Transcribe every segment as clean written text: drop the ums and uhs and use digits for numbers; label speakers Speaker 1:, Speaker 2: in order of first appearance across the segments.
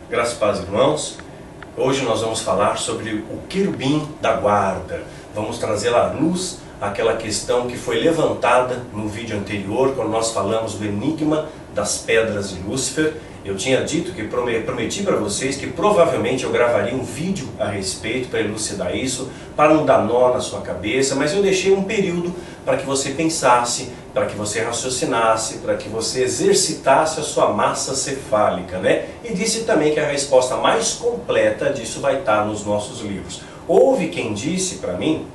Speaker 1: Graças e paz, irmãos. Hoje nós vamos falar sobre o querubim da guarda. Vamos trazer à luz aquela questão que foi levantada no vídeo anterior, quando nós falamos do enigma das pedras de Lúcifer. Eu tinha dito que prometi para vocês que provavelmente eu gravaria um vídeo a respeito para elucidar isso, para não dar nó na sua cabeça, mas eu deixei um período para que você pensasse, para que você raciocinasse, para que você exercitasse a sua massa cefálica, né? E disse também que a resposta mais completa disso vai estar nos nossos livros. Houve quem disse para mim,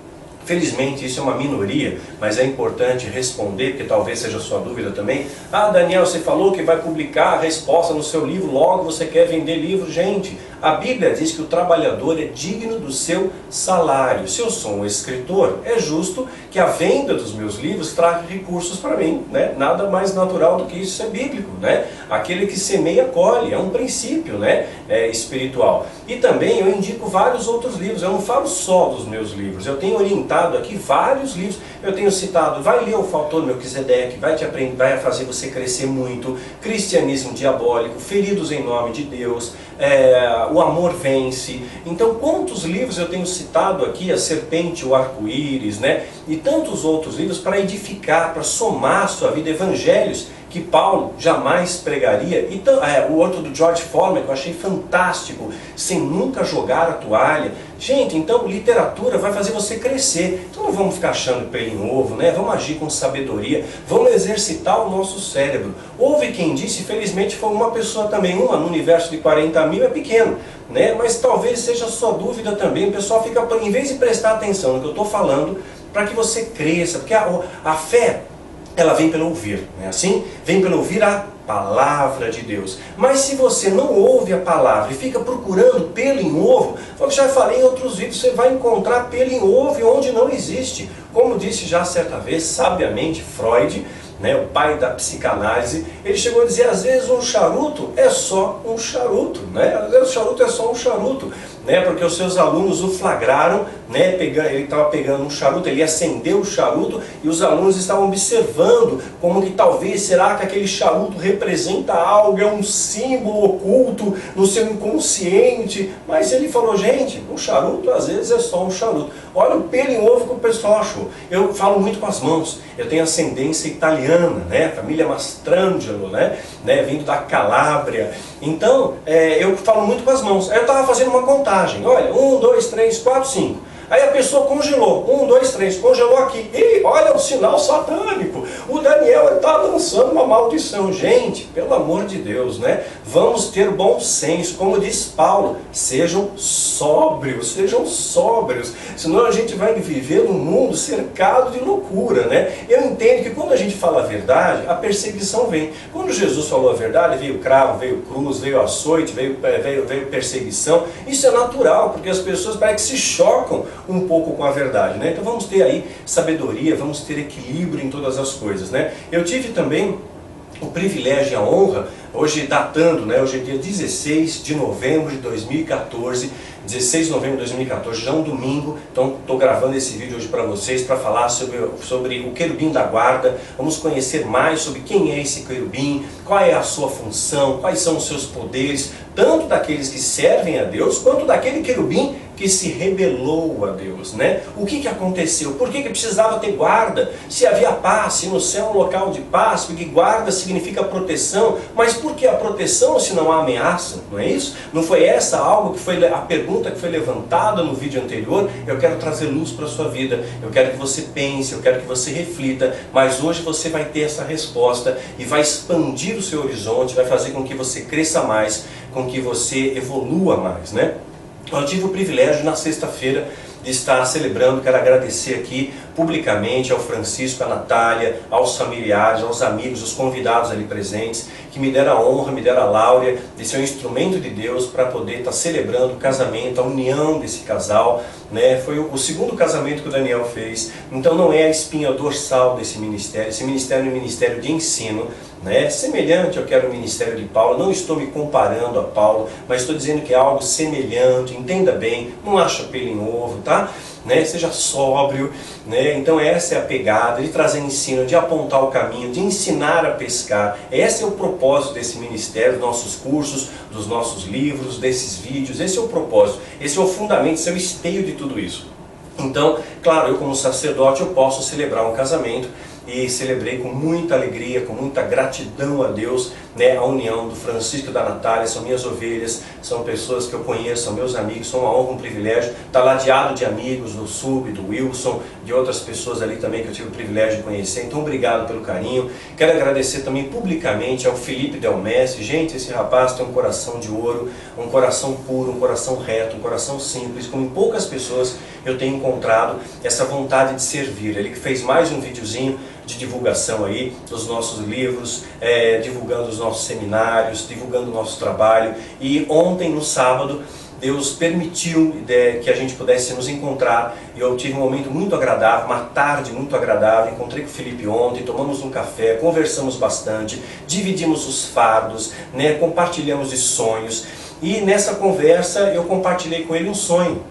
Speaker 1: felizmente isso é uma minoria, mas é importante responder, porque talvez seja a sua dúvida também. Ah, Daniel, você falou que vai publicar a resposta no seu livro, logo você quer vender livro. Gente, a Bíblia diz que o trabalhador é digno do seu salário. Se eu sou um escritor, é justo que a venda dos meus livros traga recursos para mim, né? Nada mais natural do que isso é bíblico, né? Aquele que semeia colhe, é um princípio, né? Espiritual. E também eu indico vários outros livros, eu não falo só dos meus livros, eu tenho orientado aqui vários livros. Eu tenho citado, vai ler o Faltor Melquisedeque, vai fazer você crescer muito, Cristianismo Diabólico, Feridos em Nome de Deus, O Amor Vence. Então quantos livros eu tenho citado aqui, A Serpente, o Arco-Íris, né? E tantos outros livros para edificar, para somar a sua vida, evangelhos que Paulo jamais pregaria. Então, o outro do George Foreman, que eu achei fantástico, Sem Nunca Jogar a Toalha. Gente, então literatura vai fazer você crescer. Então não vamos ficar achando pelo em ovo, né? Vamos agir com sabedoria, vamos exercitar o nosso cérebro. Houve quem disse, felizmente foi uma pessoa também, uma no universo de 40 mil é pequeno, né? Mas talvez seja a sua dúvida também. O pessoal fica, em vez de prestar atenção no que eu estou falando, para que você cresça, porque a fé, ela vem pelo ouvir, não é assim? Vem pelo ouvir a palavra de Deus. Mas se você não ouve a palavra e fica procurando pelo em ovo, como já falei em outros vídeos, você vai encontrar pelo em ovo onde não existe. Como disse já certa vez, sabiamente, Freud, né, o pai da psicanálise, ele chegou a dizer, às vezes um charuto é só um charuto, né? Às vezes o charuto é só um charuto, né? Porque os seus alunos o flagraram, né? Ele estava pegando um charuto, ele acendeu o charuto e os alunos estavam observando como que talvez, será que aquele charuto representa algo, é um símbolo oculto no seu inconsciente? Mas ele falou, gente, um charuto às vezes é só um charuto. Olha o pelo em ovo que o pessoal achou. Eu falo muito com as mãos, eu tenho ascendência italiana, né? Família Mastrangelo, né? Vindo da Calábria. Então, eu falo muito com as mãos. Aí eu estava fazendo uma contagem, olha, 1, 2, 3, 4, 5. Aí a pessoa congelou, 1, 2, 3, congelou aqui. E olha o sinal satânico, o Daniel está lançando uma maldição. Gente, pelo amor de Deus, né? Vamos ter bom senso, como diz Paulo, sejam sóbrios, senão a gente vai viver num mundo cercado de loucura, né? Eu entendo que quando a gente fala a verdade, a perseguição vem. Quando Jesus falou a verdade, veio cravo, veio cruz, veio açoite, veio perseguição. Isso é natural, porque as pessoas parece que se chocam um pouco com a verdade, né? Então vamos ter aí sabedoria, vamos ter equilíbrio em todas as coisas, né? Eu tive também o privilégio e a honra, hoje datando, né? Hoje é dia 16 de novembro de 2014, 16 de novembro de 2014, já é um domingo, então estou gravando esse vídeo hoje para vocês, para falar sobre o querubim da guarda. Vamos conhecer mais sobre quem é esse querubim, qual é a sua função, quais são os seus poderes, tanto daqueles que servem a Deus, quanto daquele querubim que se rebelou a Deus, né? O que aconteceu? Por que precisava ter guarda? Se havia paz, se no céu é um local de paz, porque guarda significa proteção, mas por que a proteção se não há ameaça? Não é isso? Não foi essa algo que foi a pergunta que foi levantada no vídeo anterior? Eu quero trazer luz para a sua vida, eu quero que você pense, eu quero que você reflita, mas hoje você vai ter essa resposta e vai expandir o seu horizonte, vai fazer com que você cresça mais, com que você evolua mais, né? Eu tive o privilégio na sexta-feira de estar celebrando, quero agradecer aqui publicamente ao Francisco, à Natália, aos familiares, aos amigos, os convidados ali presentes, que me deram a honra, me deram a láurea de ser um instrumento de Deus para poder estar celebrando o casamento, a união desse casal, né? Foi o segundo casamento que o Daniel fez, então não é a espinha dorsal desse ministério, esse ministério é um ministério de ensino, né? Semelhante ao que era o ministério de Paulo, não estou me comparando a Paulo, mas estou dizendo que é algo semelhante, entenda bem, não acha pelo em ovo, tá? né? Seja sóbrio, né? Então essa é a pegada, de trazer ensino, de apontar o caminho, de ensinar a pescar. Esse é o propósito desse ministério, dos nossos cursos, dos nossos livros, desses vídeos. Esse é o propósito, esse é o fundamento, esse é o esteio de tudo isso. Então, claro, eu como sacerdote eu posso celebrar um casamento, e celebrei com muita alegria, com muita gratidão a Deus, né, a união do Francisco e da Natália. São minhas ovelhas, são pessoas que eu conheço, são meus amigos, são uma honra, um privilégio, estar ladeado de amigos, do Sub, do Wilson, de outras pessoas ali também que eu tive o privilégio de conhecer. Então obrigado pelo carinho. Quero agradecer também publicamente ao Felipe Del Mestre. Gente, esse rapaz tem um coração de ouro, um coração puro, um coração reto, um coração simples, como em poucas pessoas eu tenho encontrado essa vontade de servir. Ele que fez mais um videozinho de divulgação aí dos nossos livros, divulgando os nossos seminários, divulgando o nosso trabalho. E ontem, no sábado, Deus permitiu que a gente pudesse nos encontrar, e eu tive um momento muito agradável, uma tarde muito agradável. Encontrei com o Felipe ontem, tomamos um café, conversamos bastante, dividimos os fardos, né, compartilhamos de sonhos, e nessa conversa eu compartilhei com ele um sonho.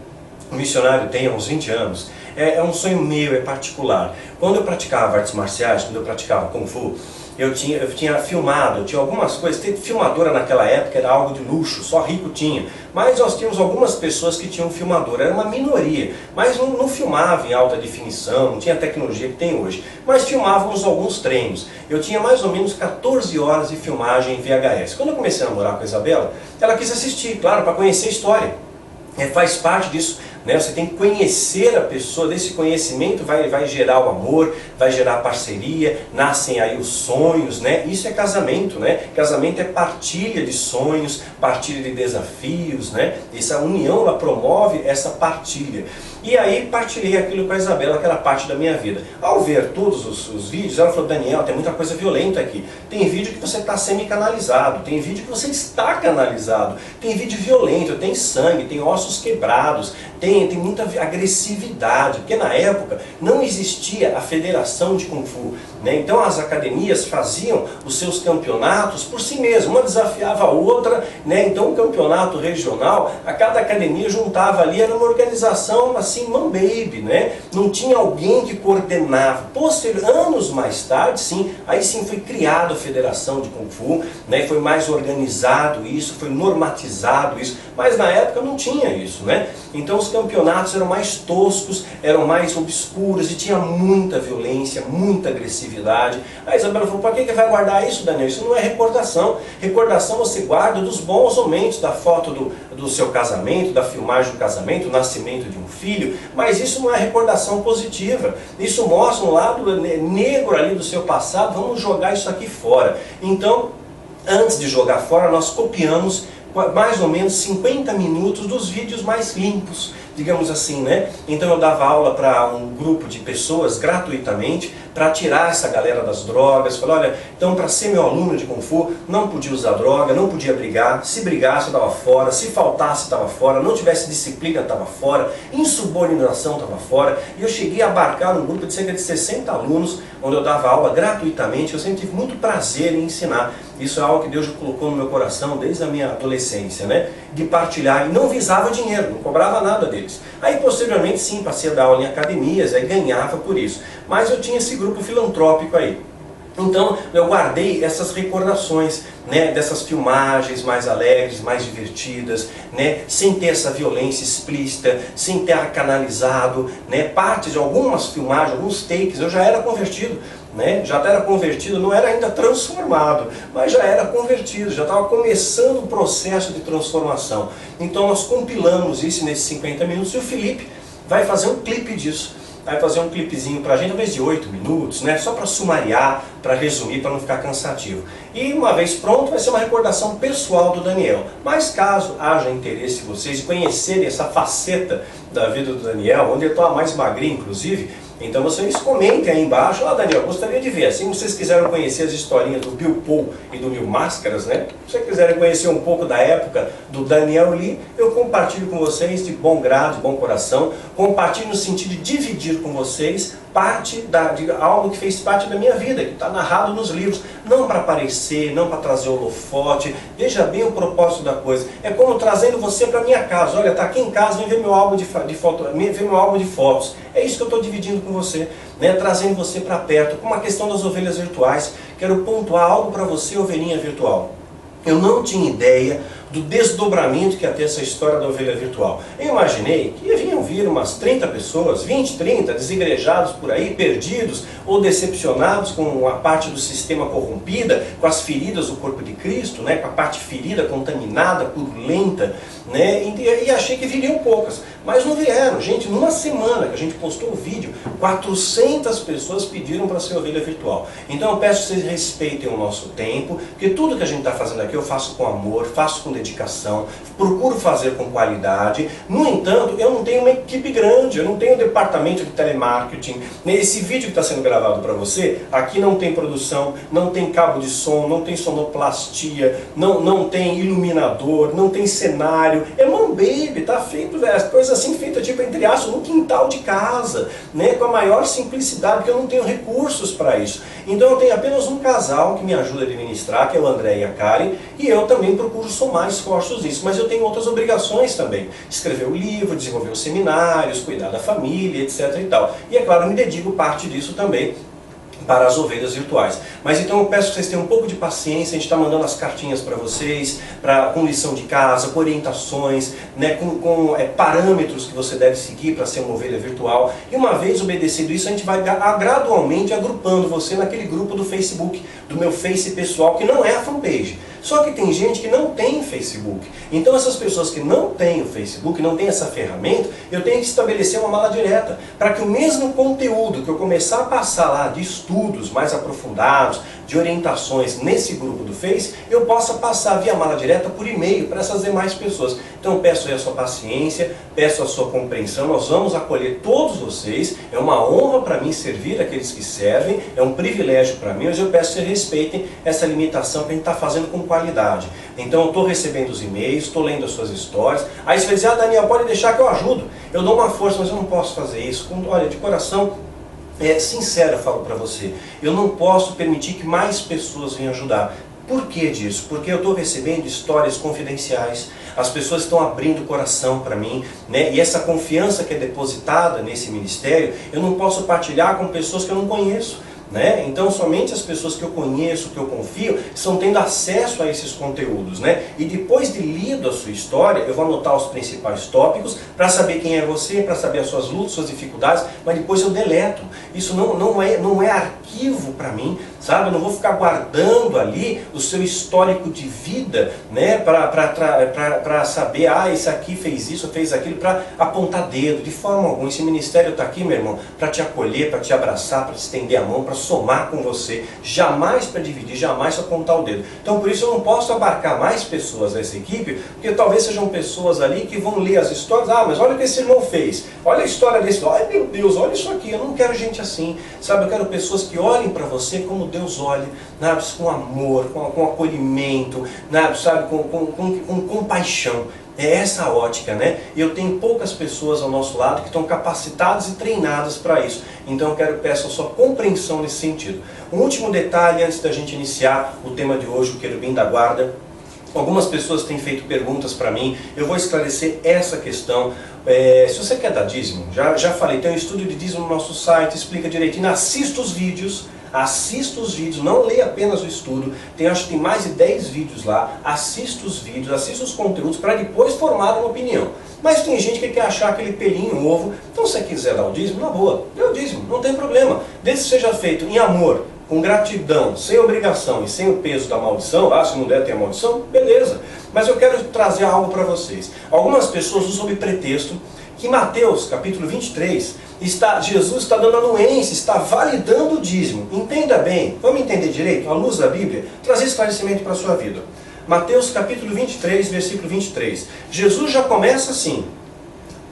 Speaker 1: O missionário tem há uns 20 anos, é um sonho meu, é particular. Quando eu praticava artes marciais, quando eu praticava Kung Fu, eu tinha filmado, eu tinha algumas coisas. Ter filmadora naquela época era algo de luxo, só rico tinha. Mas nós tínhamos algumas pessoas que tinham filmadora, era uma minoria. Mas não filmava em alta definição, não tinha a tecnologia que tem hoje. Mas filmávamos alguns treinos. Eu tinha mais ou menos 14 horas de filmagem em VHS. Quando eu comecei a namorar com a Isabela, ela quis assistir, claro, para conhecer a história. Faz parte disso, né? Você tem que conhecer a pessoa, desse conhecimento vai gerar o amor, vai gerar a parceria, nascem aí os sonhos, né? Isso é casamento, né? Casamento é partilha de sonhos, partilha de desafios, né? Essa união, ela promove essa partilha. E aí partilhei aquilo com a Isabela, que era parte da minha vida. Ao ver todos os vídeos, ela falou: Daniel, tem muita coisa violenta aqui. Tem vídeo que você está semi-canalizado, tem vídeo que você está canalizado, tem vídeo violento, tem sangue, tem ossos quebrados, tem muita agressividade, porque na época não existia a federação de Kung Fu, né? Então as academias faziam os seus campeonatos por si mesmas, uma desafiava a outra, né? Então o campeonato regional, a cada academia juntava ali, era uma organização assim, man baby, né? Não tinha alguém que coordenava. Anos mais tarde, sim, aí sim foi criada a federação de Kung Fu, né? Foi mais organizado isso, foi normatizado isso, mas na época não tinha isso, né? Então os campeonatos eram mais toscos, eram mais obscuros e tinha muita violência, muita agressividade. A Isabela falou: para que vai guardar isso, Daniel? Isso não é recordação. Recordação você guarda dos bons momentos, da foto do seu casamento, da filmagem do casamento, do nascimento de um filho, mas isso não é recordação positiva. Isso mostra um lado negro ali do seu passado. Vamos jogar isso aqui fora. Então, antes de jogar fora, nós copiamos mais ou menos 50 minutos dos vídeos mais limpos, digamos assim, né? Então eu dava aula para um grupo de pessoas gratuitamente, para tirar essa galera das drogas. Falei: olha, então para ser meu aluno de Kung Fu, não podia usar droga, não podia brigar, se brigasse estava fora, se faltasse estava fora, não tivesse disciplina estava fora, insubordinação estava fora. E eu cheguei a abarcar um grupo de cerca de 60 alunos, onde eu dava aula gratuitamente. Eu sempre tive muito prazer em ensinar. Isso é algo que Deus já colocou no meu coração desde a minha adolescência, né? De partilhar, e não visava dinheiro, não cobrava nada deles. Aí posteriormente sim, passei a dar aula em academias, aí ganhava por isso. Mas eu tinha esse grupo filantrópico aí. Então eu guardei essas recordações, né, dessas filmagens mais alegres, mais divertidas, né, sem ter essa violência explícita, sem ter canalizado, né, partes de algumas filmagens, alguns takes. Eu já era convertido, né, já era convertido, não era ainda transformado, mas já era convertido, já estava começando o processo de transformação. Então nós compilamos isso nesses 50 minutos, e o Felipe vai fazer um clipe disso. Vai fazer um clipezinho pra gente, talvez de 8 minutos, né? Só para sumariar, para resumir, para não ficar cansativo. E uma vez pronto, vai ser uma recordação pessoal do Daniel. Mas caso haja interesse de vocês em conhecerem essa faceta da vida do Daniel, onde ele está mais magrinho, inclusive, então vocês comentem aí embaixo: ah, Daniel, gostaria de ver. Assim, vocês quiserem conhecer as historinhas do Bill Paul e do Mil Máscaras, né? Se vocês quiserem conhecer um pouco da época do Daniel Lee, eu compartilho com vocês de bom grado, de bom coração. Compartilho no sentido de dividir com vocês parte de algo que fez parte da minha vida, que está narrado nos livros, não para aparecer, não para trazer holofote. Veja bem o propósito da coisa. É como trazendo você para minha casa. Olha, está aqui em casa, vem ver meu álbum de fotos. É isso que eu estou dividindo com você, né? Trazendo você para perto, com a questão das ovelhas virtuais. Quero pontuar algo para você, ovelhinha virtual. Eu não tinha ideia do desdobramento que ia ter essa história da ovelha virtual. Eu imaginei que iam vir umas 30 pessoas, 20, 30, desigrejados por aí, perdidos ou decepcionados com a parte do sistema corrompida, com as feridas do corpo de Cristo, né, com a parte ferida, contaminada, purulenta, né, e achei que viriam poucas. Mas não vieram. Gente, numa semana que a gente postou o vídeo, 400 pessoas pediram para ser ovelha virtual. Então eu peço que vocês respeitem o nosso tempo, porque tudo que a gente está fazendo aqui eu faço com amor, faço com dedicação, procuro fazer com qualidade. No entanto, eu não tenho uma equipe grande, eu não tenho um departamento de telemarketing. Esse vídeo que está sendo gravado para você, aqui não tem produção, não tem cabo de som, não tem sonoplastia, não tem iluminador, não tem cenário. É mão baby, tá feito, coisa assim feita tipo entre aspas no quintal de casa, né, com a maior simplicidade, porque eu não tenho recursos para isso. Então eu tenho apenas um casal que me ajuda a administrar, que é o André e a Karen, e eu também procuro somar esforços nisso, mas eu tenho outras obrigações também, escrever o livro, desenvolver os seminários, cuidar da família, etc e tal. E é claro, eu me dedico parte disso também para as ovelhas virtuais. Mas então eu peço que vocês tenham um pouco de paciência, a gente está mandando as cartinhas para vocês, com lição de casa, com orientações, né, com parâmetros que você deve seguir para ser uma ovelha virtual. E uma vez obedecido isso, a gente vai gradualmente agrupando você naquele grupo do Facebook, do meu Face pessoal, que não é a fanpage. Só que tem gente que não tem Facebook. Então essas pessoas que não têm o Facebook, não têm essa ferramenta, eu tenho que estabelecer uma mala direta, para que o mesmo conteúdo que eu começar a passar lá de estudos mais aprofundados, de orientações nesse grupo do Face, eu possa passar via mala direta por e-mail para essas demais pessoas. Então peço aí a sua paciência, peço a sua compreensão, nós vamos acolher todos vocês, é uma honra para mim servir aqueles que servem, é um privilégio para mim, mas eu peço que vocês respeitem essa limitação que a gente está fazendo com qualidade. Então eu estou recebendo os e-mails, estou lendo as suas histórias, aí você vai dizer, Daniel, pode deixar que eu ajudo, eu dou uma força, mas eu não posso fazer isso. Olha, de coração, sincero eu falo para você, eu não posso permitir que mais pessoas venham ajudar. Por que disso? Porque eu estou recebendo histórias confidenciais, as pessoas estão abrindo o coração para mim, né? E essa confiança que é depositada nesse ministério, eu não posso partilhar com pessoas que eu não conheço. Né? Então somente as pessoas que eu conheço, que eu confio, estão tendo acesso a esses conteúdos, né? E depois de lido a sua história, eu vou anotar os principais tópicos para saber quem é você, para saber as suas lutas, suas dificuldades, mas depois eu deleto. Isso não é arquivo para mim, sabe? Eu não vou ficar guardando ali o seu histórico de vida, né? Para saber, esse aqui fez isso, fez aquilo, para apontar dedo, de forma alguma. Esse ministério está aqui, meu irmão, para te acolher, para te abraçar, para te estender a mão, para somar com você, jamais para dividir, jamais para apontar o dedo. Então por isso eu não posso abarcar mais pessoas nessa equipe, porque talvez sejam pessoas ali que vão ler as histórias, mas olha o que esse irmão fez, olha a história desse, ai meu Deus, olha isso aqui, eu não quero gente assim, sabe, eu quero pessoas que olhem para você como Deus olha, sabe, com amor, com acolhimento, sabe, com compaixão. É essa a ótica, né? E eu tenho poucas pessoas ao nosso lado que estão capacitadas e treinadas para isso. Então eu peço a sua compreensão nesse sentido. Um último detalhe antes da gente iniciar o tema de hoje, o querubim da guarda. Algumas pessoas têm feito perguntas para mim, eu vou esclarecer essa questão. Se você quer dar dízimo, já falei, tem um estudo de dízimo no nosso site, explica direitinho, assista os vídeos, não leia apenas o estudo, acho que tem mais de 10 vídeos lá, assista os vídeos, assista os conteúdos para depois formar uma opinião. Mas tem gente que quer achar aquele pelinho ovo, então se você quiser dar o dízimo, na boa, dê o dízimo, não tem problema, desde que seja feito em amor, com gratidão, sem obrigação e sem o peso da maldição, se não der tem a maldição, beleza. Mas eu quero trazer algo para vocês. Algumas pessoas usam sob pretexto que Mateus, capítulo 23, Jesus está dando anuência, está validando o dízimo. Entenda bem, vamos entender direito, à luz da Bíblia, trazer esclarecimento para a sua vida. Mateus capítulo 23, versículo 23. Jesus já começa assim,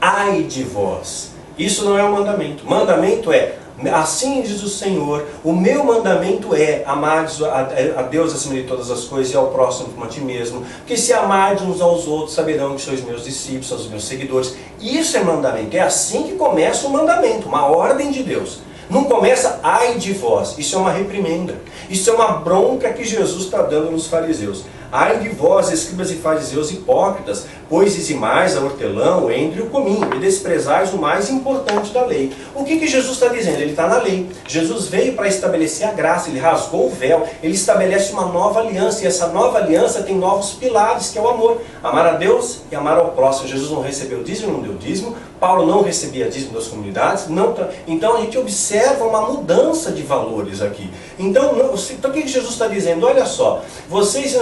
Speaker 1: ai de vós. Isso não é um mandamento. Mandamento é, assim diz o Senhor, o meu mandamento é amardes a Deus acima de todas as coisas e ao próximo como a ti mesmo, porque se amardes uns aos outros, saberão que sois meus discípulos, sois meus seguidores. Isso é mandamento, é assim que começa o mandamento, uma ordem de Deus. Não começa, ai de vós. Isso é uma reprimenda. Isso é uma bronca que Jesus está dando nos fariseus. Ai de vós, escribas e fariseus hipócritas, pois dizimais a hortelã, o entre e o cominho, e desprezais o mais importante da lei. O que Jesus está dizendo? Ele está na lei. Jesus veio para estabelecer a graça, ele rasgou o véu, ele estabelece uma nova aliança, e essa nova aliança tem novos pilares, que é o amor. Amar a Deus e amar ao próximo. Jesus não recebeu dízimo, não deu dízimo. Paulo não recebia dízimo das comunidades. Então a gente observa uma mudança de valores aqui. Então o que Jesus está dizendo? Olha só, vocês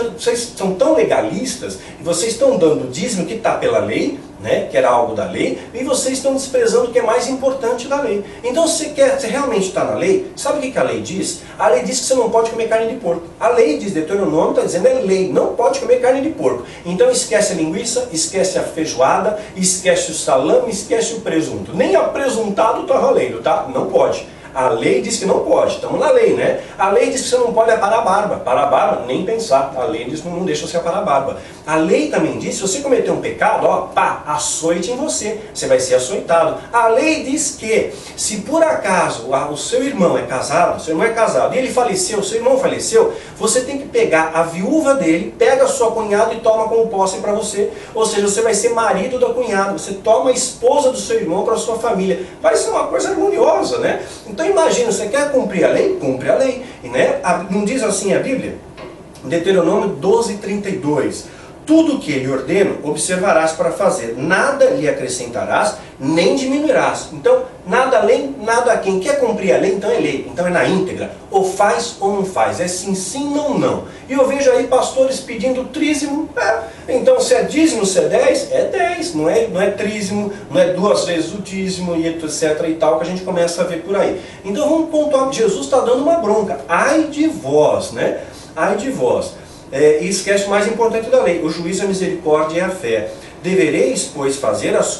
Speaker 1: são tão legalistas, e vocês estão dando dízimo que está pela lei, né, que era algo da lei, e vocês estão desprezando o que é mais importante da lei. Então se você realmente está na lei, sabe o que a lei diz? A lei diz que você não pode comer carne de porco. A lei diz, Deuteronômio está dizendo, é lei, não pode comer carne de porco. Então esquece a linguiça, esquece a feijoada, esquece o salame, esquece o presunto. Nem apresuntado está valendo, tá? Não pode. A lei diz que não pode, estamos na lei, né? A lei diz que você não pode aparar a barba. Parar a barba, nem pensar. A lei diz que não deixa você aparar a barba. A lei também diz, se você cometer um pecado, ó, pá, açoite em você. Você vai ser açoitado. A lei diz que, se por acaso o seu irmão é casado, seu irmão é casado, e ele faleceu, seu irmão faleceu, você tem que pegar a viúva dele, pega a sua cunhada e toma como posse para você. Ou seja, você vai ser marido da cunhada, você toma a esposa do seu irmão para a sua família. Vai ser uma coisa harmoniosa, né? Então imagina, você quer cumprir a lei? Cumpre a lei. Né? Não diz assim a Bíblia? Deuteronômio 12:32. Tudo o que ele ordena, observarás para fazer. Nada lhe acrescentarás, nem diminuirás. Então, nada além, nada a quem quer cumprir a lei, então é lei. Então é na íntegra. Ou faz ou não faz. É sim, sim, não, não. E eu vejo aí pastores pedindo trízimo. Então, se é dízimo, se é 10, é 10. Não é trízimo, não é 2 vezes o dízimo, e etc. e tal, que a gente começa a ver por aí. Então, vamos pontuar. Jesus está dando uma bronca. Ai de vós, né? Ai de vós. E esquece o mais importante da lei, o juízo, a misericórdia e a fé. Devereis, pois, fazer essas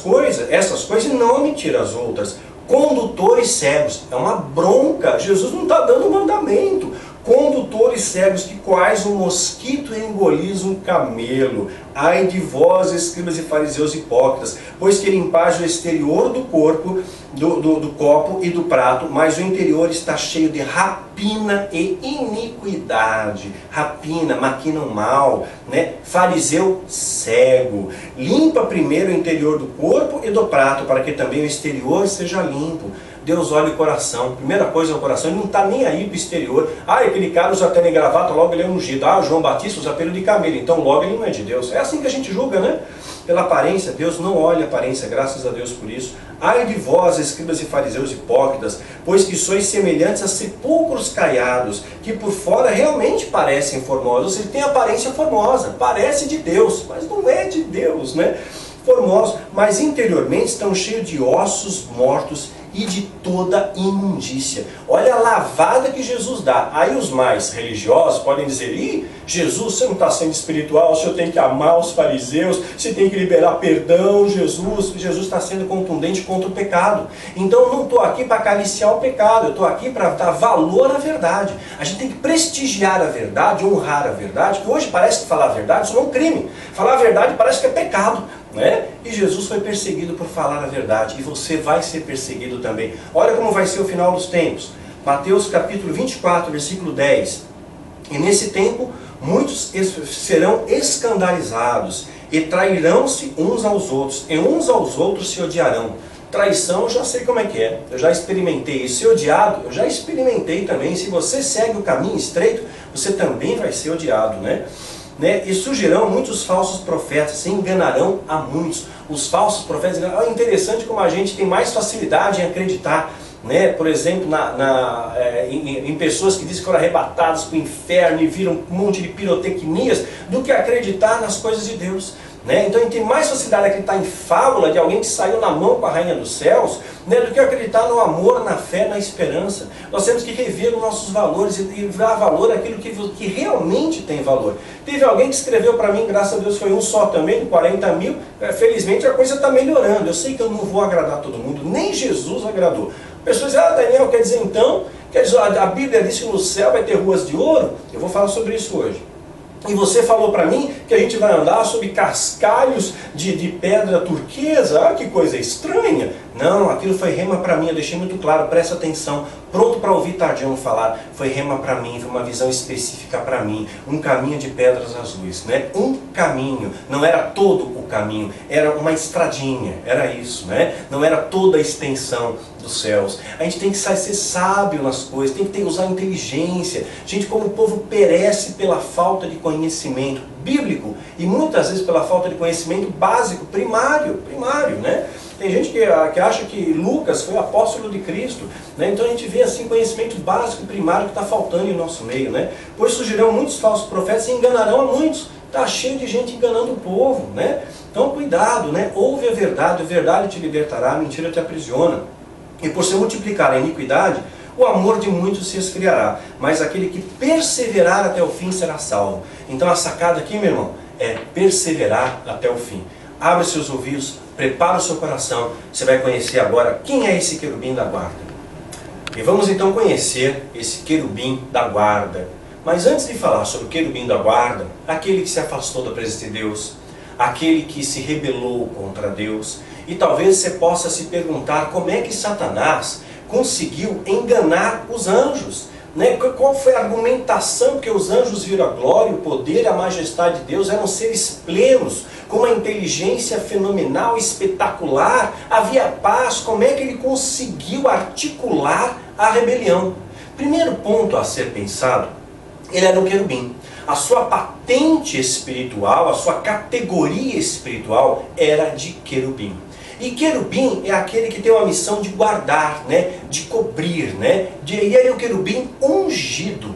Speaker 1: coisas e não omitir as outras. Condutores cegos, é uma bronca, Jesus não está dando mandamento. Condutores cegos, que quais um mosquito engolis um camelo. Ai de vós, escribas e fariseus hipócritas, pois que limpais o exterior do corpo, do copo e do prato, mas o interior está cheio de rapina e iniquidade. Rapina, maquinam mal, né? Fariseu cego. Limpa primeiro o interior do corpo e do prato, para que também o exterior seja limpo. Deus olha o coração. Primeira coisa é o coração. Ele não está nem aí para o exterior. Aquele cara usa terno e gravata, logo ele é ungido. O João Batista usa pelo de camelo, então logo ele não é de Deus. É assim que a gente julga, né? Pela aparência. Deus não olha a aparência, graças a Deus por isso. Ai de vós, escribas e fariseus hipócritas, pois que sois semelhantes a sepulcros caiados, que por fora realmente parecem formosos. Ele tem aparência formosa, parece de Deus, mas não é de Deus, né? Formosos, mas interiormente estão cheios de ossos mortos e de toda imundícia. Olha a lavada que Jesus dá. Aí os mais religiosos podem dizer, Jesus, você não está sendo espiritual, o senhor tem que amar os fariseus, você tem que liberar perdão, Jesus está sendo contundente contra o pecado. Então eu não estou aqui para acariciar o pecado, eu estou aqui para dar valor à verdade. A gente tem que prestigiar a verdade, honrar a verdade, que hoje parece que falar a verdade isso não é um crime. Falar a verdade parece que é pecado. Né? E Jesus foi perseguido por falar a verdade, e você vai ser perseguido também. Olha como vai ser o final dos tempos. Mateus capítulo 24, versículo 10. E nesse tempo muitos serão escandalizados e trairão-se uns aos outros, e uns aos outros se odiarão. Traição eu já sei como é que é, eu já experimentei isso. Ser odiado eu já experimentei também. Se você segue o caminho estreito, você também vai ser odiado, né? E surgirão muitos falsos profetas, se enganarão a muitos. Os falsos profetas, é interessante como a gente tem mais facilidade em acreditar, né? Por exemplo, em pessoas que dizem que foram arrebatadas para o inferno e viram um monte de pirotecnias, do que acreditar nas coisas de Deus. Né? Então a gente tem mais facilidade de acreditar em fábula de alguém que saiu na mão com a rainha dos céus, né, do que acreditar no amor, na fé, na esperança. Nós temos que rever os nossos valores e dar valor àquilo que realmente tem valor. Teve alguém que escreveu para mim, graças a Deus foi um só também, de 40 mil, felizmente a coisa está melhorando. Eu sei que eu não vou agradar todo mundo, nem Jesus agradou. Pessoas dizem, Daniel, quer dizer então, a Bíblia diz que no céu vai ter ruas de ouro? Eu vou falar sobre isso hoje. E você falou para mim que a gente vai andar sobre cascalhos de pedra turquesa. Que coisa estranha, Não, aquilo foi rema para mim, eu deixei muito claro, presta atenção, pronto para ouvir Tardião falar, foi rema para mim, foi uma visão específica para mim, um caminho de pedras azuis, né? Um caminho, não era todo o caminho, era uma estradinha, era isso, né? Não era toda a extensão dos céus. A gente tem que ser sábio nas coisas, tem que usar inteligência. Gente, como o povo perece pela falta de conhecimento bíblico e muitas vezes pela falta de conhecimento básico, primário, né? Tem gente que acha que Lucas foi apóstolo de Cristo, né? Então a gente vê assim conhecimento básico e primário que está faltando em nosso meio, né? Pois surgirão muitos falsos profetas e enganarão a muitos. Está cheio de gente enganando o povo, né? Então cuidado, né? Ouve a verdade te libertará, a mentira te aprisiona. E por se multiplicar a iniquidade, o amor de muitos se esfriará, mas aquele que perseverar até o fim será salvo. Então a sacada aqui, meu irmão, é perseverar até o fim. Abre seus ouvidos, prepara o seu coração, você vai conhecer agora quem é esse querubim da guarda. E vamos então conhecer esse querubim da guarda. Mas antes de falar sobre o querubim da guarda, aquele que se afastou da presença de Deus, aquele que se rebelou contra Deus, e talvez você possa se perguntar como é que Satanás conseguiu enganar os anjos. Né? Qual foi a argumentação? Porque os anjos viram a glória, o poder e a majestade de Deus, eram seres plenos, com uma inteligência fenomenal, espetacular, havia paz. Como é que ele conseguiu articular a rebelião? Primeiro ponto a ser pensado, ele era um querubim. A sua patente espiritual, a sua categoria espiritual era de querubim. E querubim é aquele que tem uma missão de guardar, né? De cobrir, né? E ele é o querubim ungido,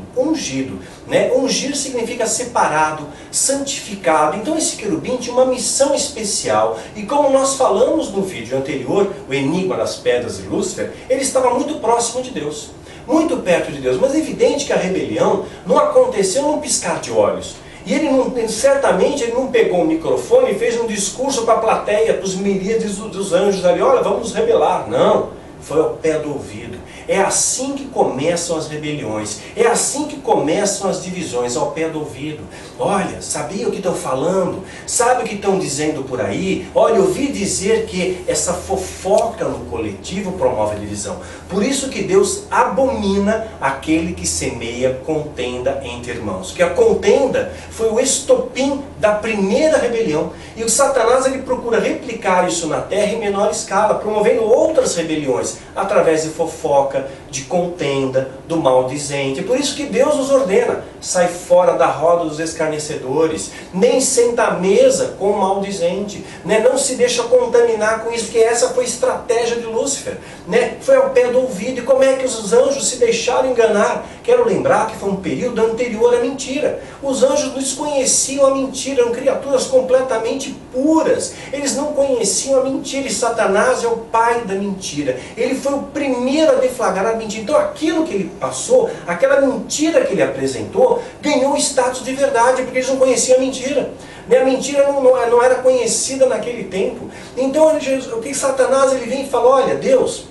Speaker 1: né? Ungir significa separado, santificado. Então esse querubim tinha uma missão especial. E como nós falamos no vídeo anterior, o enigma das pedras de Lúcifer, ele estava muito próximo de Deus, muito perto de Deus. Mas é evidente que a rebelião não aconteceu num piscar de olhos. E certamente ele não pegou o microfone e fez um discurso para a plateia, para os miríades dos anjos ali, olha, vamos nos rebelar. Não, foi ao pé do ouvido. É assim que começam as rebeliões, é assim que começam as divisões, ao pé do ouvido. Olha, sabia o que estão falando? Sabe o que estão dizendo por aí? Olha, eu ouvi dizer que essa fofoca no coletivo promove a divisão. Por isso que Deus abomina aquele que semeia contenda entre irmãos. Que a contenda foi o estopim da primeira rebelião. E o Satanás ele procura replicar isso na terra em menor escala, promovendo outras rebeliões, através de fofoca, de contenda, do maldizente. Por isso que Deus nos ordena, sai fora da roda dos escarnecedores, nem senta à mesa com o maldizente, né? Não se deixa contaminar com isso, porque essa foi a estratégia de Lúcifer, né? Foi ao pé do ouvido. E como é que os anjos se deixaram enganar? Quero lembrar que foi um período anterior à mentira. Os anjos desconheciam a mentira, eram criaturas completamente puras, eles não conheciam a mentira, e Satanás é o pai da mentira. Ele foi o primeiro a deflagrar a mentira. Então aquilo que ele passou, aquela mentira que ele apresentou, ganhou status de verdade, porque eles não conheciam a mentira. A mentira não era conhecida naquele tempo. Então o que Satanás ele vem e fala, olha, Deus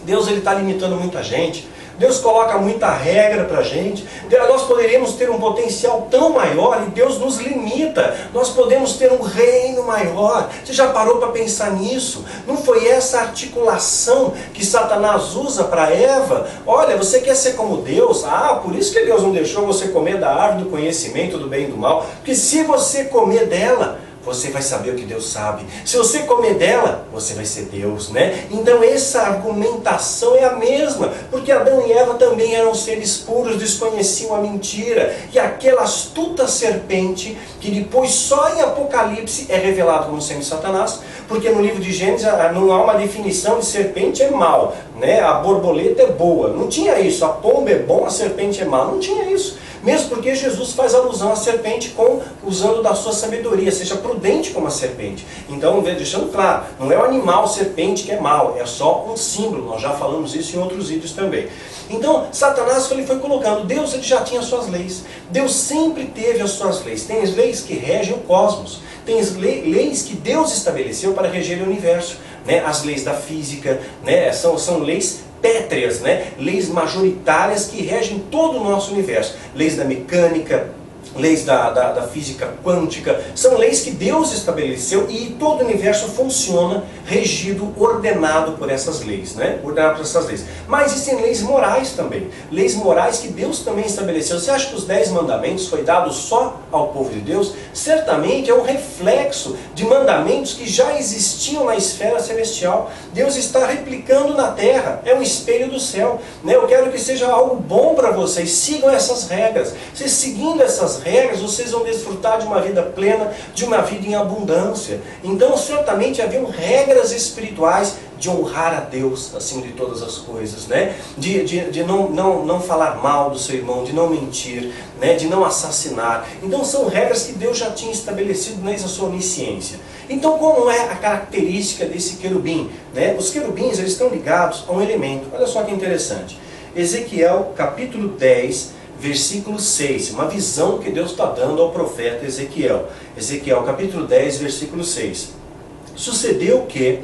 Speaker 1: ele está limitando muita gente. Deus coloca muita regra para a gente. Nós poderíamos ter um potencial tão maior e Deus nos limita. Nós podemos ter um reino maior. Você já parou para pensar nisso? Não foi essa articulação que Satanás usa para Eva? Olha, você quer ser como Deus? Ah, por isso que Deus não deixou você comer da árvore do conhecimento do bem e do mal. Porque se você comer dela, você vai saber o que Deus sabe. Se você comer dela, você vai ser Deus, né? Então essa argumentação é a mesma, porque Adão e Eva também eram seres puros, desconheciam a mentira. E aquela astuta serpente, que depois só em Apocalipse é revelado como sendo Satanás, porque no livro de Gênesis não há uma definição de serpente é mal, né? A borboleta é boa. Não tinha isso. A pomba é bom, a serpente é má. Não tinha isso. Mesmo porque Jesus faz alusão à serpente usando da sua sabedoria, seja prudente como a serpente. Então, deixando claro, não é o animal serpente que é mau, é só um símbolo. Nós já falamos isso em outros vídeos também. Então, Satanás ele foi colocando, Deus ele já tinha suas leis. Deus sempre teve as suas leis. Tem as leis que regem o cosmos. Tem as leis que Deus estabeleceu para reger o universo. Né? As leis da física, né? são leis pétreas, né? Leis majoritárias que regem todo o nosso universo. Leis da mecânica, leis da física quântica, são leis que Deus estabeleceu e todo o universo funciona regido, ordenado por essas leis, né? Ordenado por essas leis. Mas existem leis morais também, leis morais que Deus também estabeleceu. Você acha que os 10 mandamentos foi dado só ao povo de Deus? Certamente é um reflexo de mandamentos que já existiam na esfera celestial. Deus está replicando na terra, é um espelho do céu, né? Eu quero que seja algo bom para vocês, sigam essas regras. Vocês seguindo essas regras, vocês vão desfrutar de uma vida plena, de uma vida em abundância. Então certamente haviam regras espirituais de honrar a Deus acima de todas as coisas, né? De não falar mal do seu irmão, de não mentir, né? De não assassinar. Então são regras que Deus já tinha estabelecido desde a sua onisciência. Então como é a característica desse querubim, né? Os querubins, eles estão ligados a um elemento. Olha só que interessante. Ezequiel capítulo 10, versículo 6, uma visão que Deus está dando ao profeta Ezequiel. Ezequiel capítulo 10, versículo 6. Sucedeu que,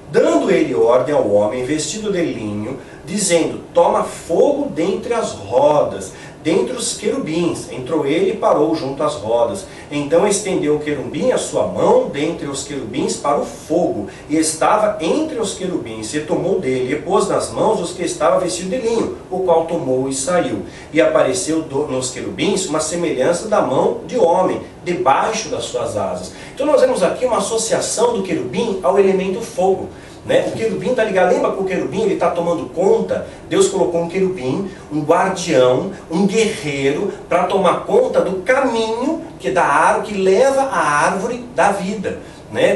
Speaker 1: dando ele ordem ao homem vestido de linho, dizendo, toma fogo dentre as rodas, dentre os querubins. Entrou ele e parou junto às rodas. Então estendeu o querubim a sua mão dentre os querubins para o fogo, e estava entre os querubins, e tomou dele, e pôs nas mãos os que estavam vestidos de linho, o qual tomou e saiu. E apareceu nos querubins uma semelhança da mão de homem, debaixo das suas asas. Então nós vemos aqui uma associação do querubim ao elemento fogo. O querubim está ligado, lembra que o querubim ele está tomando conta? Deus colocou um querubim, um guardião, um guerreiro, para tomar conta do caminho que leva à árvore da vida.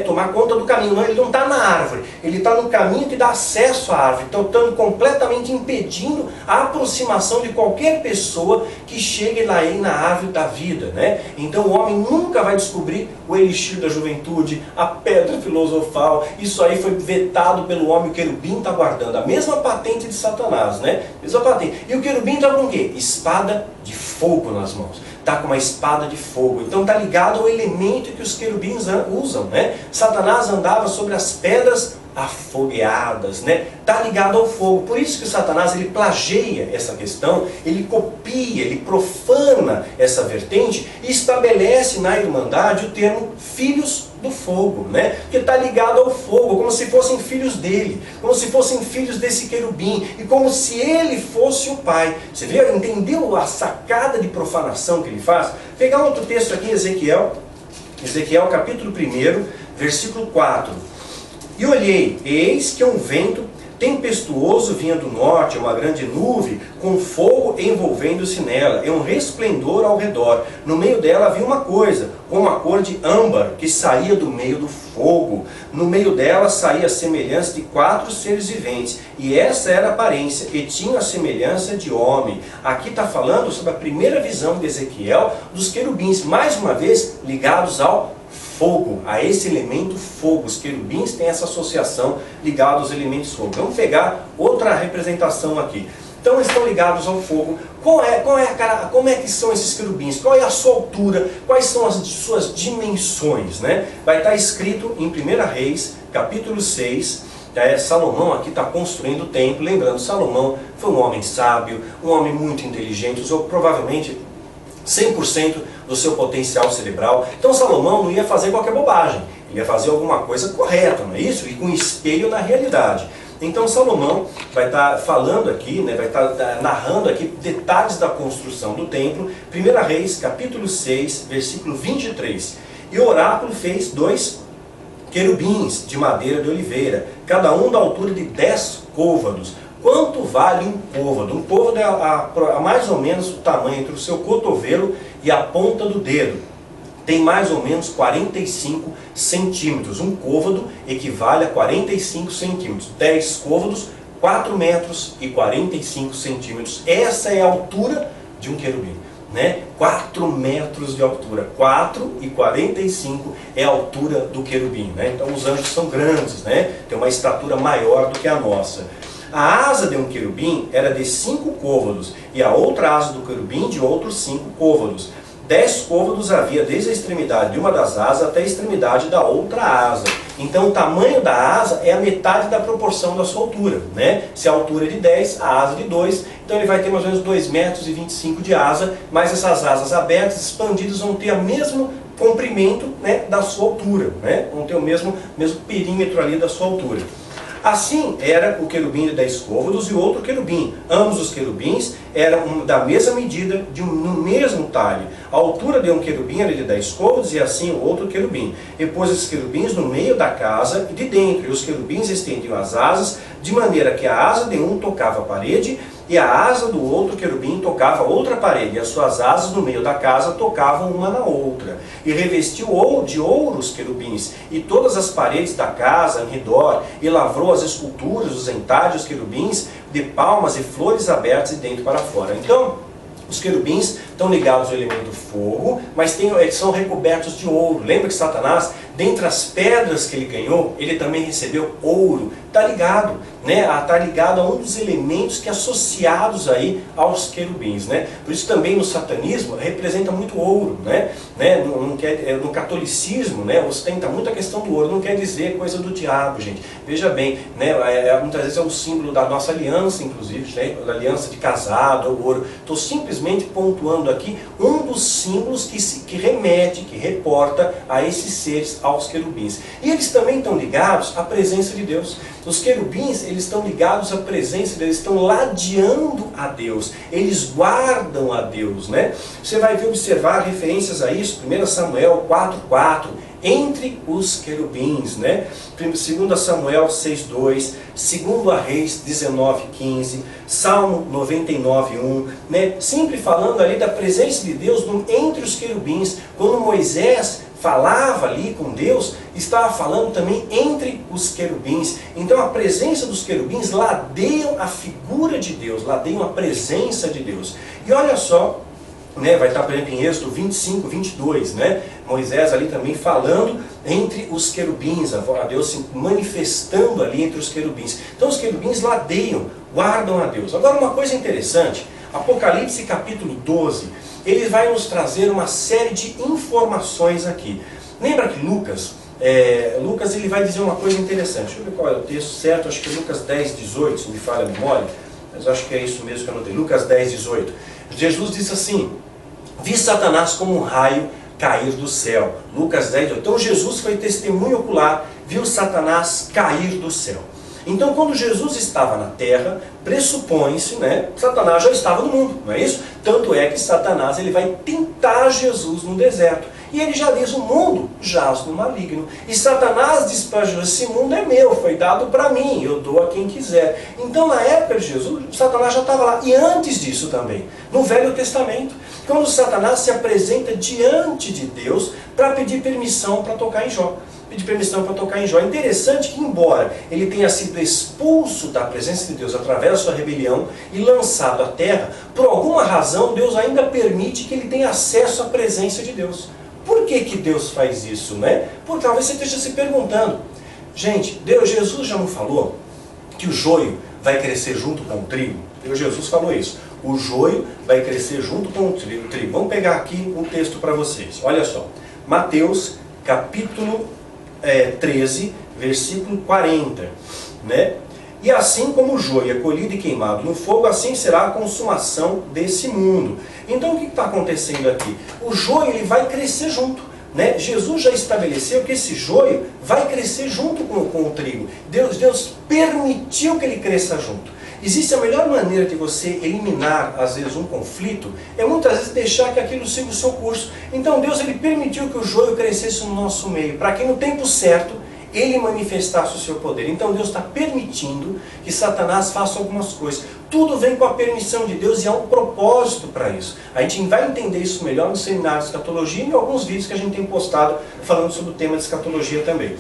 Speaker 1: Tomar conta do caminho. Não, ele não está na árvore, ele está no caminho que dá acesso à árvore, então estando completamente impedindo a aproximação de qualquer pessoa que chegue lá aí na árvore da vida. Então o homem nunca vai descobrir o elixir da juventude, a pedra filosofal. Isso aí foi vetado pelo homem. O querubim está guardando a mesma patente de Satanás, mesma patente. E o querubim está com o quê? Espada de fogo nas mãos. Está com uma espada de fogo. Então está ligado ao elemento que os querubins usam. Satanás andava sobre as pedras afogueadas. Está ligado ao fogo. Por isso que Satanás ele plageia essa questão, ele copia, ele profana essa vertente e estabelece na Irmandade o termo filhos do fogo, que está ligado ao fogo, como se fossem filhos dele, como se fossem filhos desse querubim, e como se ele fosse o pai. Você vê, entendeu a sacada de profanação que ele faz? Pegar outro texto aqui, Ezequiel capítulo 1, versículo 4. E olhei, eis que um vento tempestuoso vinha do norte, uma grande nuvem, com fogo envolvendo-se nela, e um resplendor ao redor. No meio dela havia uma coisa, como a cor de âmbar, que saía do meio do fogo. No meio dela saía a semelhança de 4 seres viventes, e essa era a aparência, e tinha a semelhança de homem. Aqui está falando sobre a primeira visão de Ezequiel dos querubins, mais uma vez ligados ao fogo, a esse elemento fogo. Os querubins têm essa associação ligada aos elementos fogo. Vamos pegar outra representação aqui. Então eles estão ligados ao fogo. Como é que são esses querubins? Qual é a sua altura? Quais são as suas dimensões? Vai estar escrito em 1 Reis, capítulo 6. Salomão aqui está construindo o templo. Lembrando, Salomão foi um homem sábio, um homem muito inteligente, usou provavelmente 100% do seu potencial cerebral. Então Salomão não ia fazer qualquer bobagem, ele ia fazer alguma coisa correta, não é isso? E com espelho na realidade. Então Salomão vai estar falando aqui, vai estar narrando aqui detalhes da construção do templo. 1 Reis, capítulo 6, versículo 23. E o oráculo fez 2 querubins de madeira de oliveira, cada um da altura de 10 côvados. Quanto vale um côvado? Um côvado é mais ou menos o tamanho entre o seu cotovelo e a ponta do dedo. Tem mais ou menos 45 centímetros. Um côvado equivale a 45 centímetros. 10 côvados, 4 metros e 45 centímetros. Essa é a altura de um querubim. 4 metros de altura. 4 e 45 é a altura do querubim. Então os anjos são grandes, tem uma estatura maior do que a nossa. A asa de um querubim era de 5 côvados, e a outra asa do querubim de outros 5 côvados. 10 côvados havia desde a extremidade de uma das asas até a extremidade da outra asa. Então o tamanho da asa é a metade da proporção da sua altura, né? Se a altura é de 10, a asa de 2, então ele vai ter mais ou menos 2,25 metros de asa, mas essas asas abertas, expandidas, vão ter o mesmo comprimento, né, da sua altura, né? Vão ter o mesmo perímetro ali da sua altura. Assim era o querubim de 10 côvados e o outro querubim. Ambos os querubins eram da mesma medida, no mesmo talhe. A altura de um querubim era de 10 côvados e assim o outro querubim. E pôs esses querubins no meio da casa e de dentro. E os querubins estendiam as asas, de maneira que a asa de um tocava a parede e a asa do outro querubim tocava outra parede. E as suas asas no meio da casa tocavam uma na outra. E revestiu de ouro os querubins e todas as paredes da casa em redor. E lavrou as esculturas, os entalhes dos querubins de palmas e flores abertas de dentro para fora. Então, os querubins estão ligados ao elemento fogo, mas eles são recobertos de ouro. Lembra que Satanás, dentre as pedras que ele ganhou, ele também recebeu ouro. Está ligado, né? Está ligado a um dos elementos que associados aí aos querubins, né? Por isso também no satanismo representa muito ouro, né? No catolicismo, né, ostenta muito a questão do ouro. Não quer dizer coisa do diabo, gente. Veja bem, né? Muitas vezes é um símbolo da nossa aliança, inclusive, né? Da aliança de casado, o ouro. Estou simplesmente pontuando aqui um dos símbolos que remete, que reporta a esses seres, aos querubins. E eles também estão ligados à presença de Deus. Os querubins, eles estão ligados à presença de Deus, eles estão ladeando a Deus, eles guardam a Deus, né? Você vai observar referências a isso, 1 Samuel 4,4, entre os querubins, né? 2 Samuel 6,2, 2 Reis 19,15, Salmo 99,1, né? Sempre falando ali da presença de Deus entre os querubins. Quando Moisés falava ali com Deus, estava falando também entre os querubins. Então a presença dos querubins ladeiam a figura de Deus, ladeiam a presença de Deus. E olha só, né, vai estar, por exemplo, em Êxodo 25, 22, né? Moisés ali também falando entre os querubins, a Deus se manifestando ali entre os querubins. Então os querubins ladeiam, guardam a Deus. Agora uma coisa interessante, Apocalipse capítulo 12, ele vai nos trazer uma série de informações aqui. Lembra que Lucas ele vai dizer uma coisa interessante. Deixa eu ver qual é o texto certo, acho que é Lucas 10, 18, se me falha a memória, mas acho que é isso mesmo que eu anotei. Lucas 10, 18. Jesus disse assim: vi Satanás como um raio cair do céu. Lucas 10, 18. Então Jesus foi testemunho ocular, viu Satanás cair do céu. Então quando Jesus estava na terra, pressupõe-se, né, Satanás já estava no mundo, não é isso? Tanto é que Satanás ele vai tentar Jesus no deserto. E ele já diz: o mundo jaz no maligno. E Satanás diz para Jesus: esse mundo é meu, foi dado para mim, eu dou a quem quiser. Então na época de Jesus, Satanás já estava lá. E antes disso também, no Velho Testamento, quando Satanás se apresenta diante de Deus para pedir permissão para tocar em Jó. Pedir permissão para tocar em Jó. É interessante que, embora ele tenha sido expulso da presença de Deus através da sua rebelião e lançado à terra, por alguma razão Deus ainda permite que ele tenha acesso à presença de Deus. Por que Deus faz isso, né? Porque talvez você esteja se perguntando: gente, Jesus já não falou que o joio vai crescer junto com o trigo? Jesus falou isso. O joio vai crescer junto com o trigo. Vamos pegar aqui um texto para vocês. Olha só. Mateus capítulo 13, versículo 40, né? E assim como o joio é colhido e queimado no fogo, assim será a consumação desse mundo. Então o que está acontecendo aqui? O joio ele vai crescer junto, né? Jesus já estabeleceu que esse joio vai crescer junto com o trigo. Deus permitiu que ele cresça junto. Existe a melhor maneira de você eliminar, às vezes, um conflito, é muitas vezes deixar que aquilo siga o seu curso. Então Deus ele permitiu que o joio crescesse no nosso meio, para que no tempo certo ele manifestasse o seu poder. Então Deus está permitindo que Satanás faça algumas coisas. Tudo vem com a permissão de Deus e há um propósito para isso. A gente vai entender isso melhor no seminário de escatologia e em alguns vídeos que a gente tem postado falando sobre o tema de escatologia também.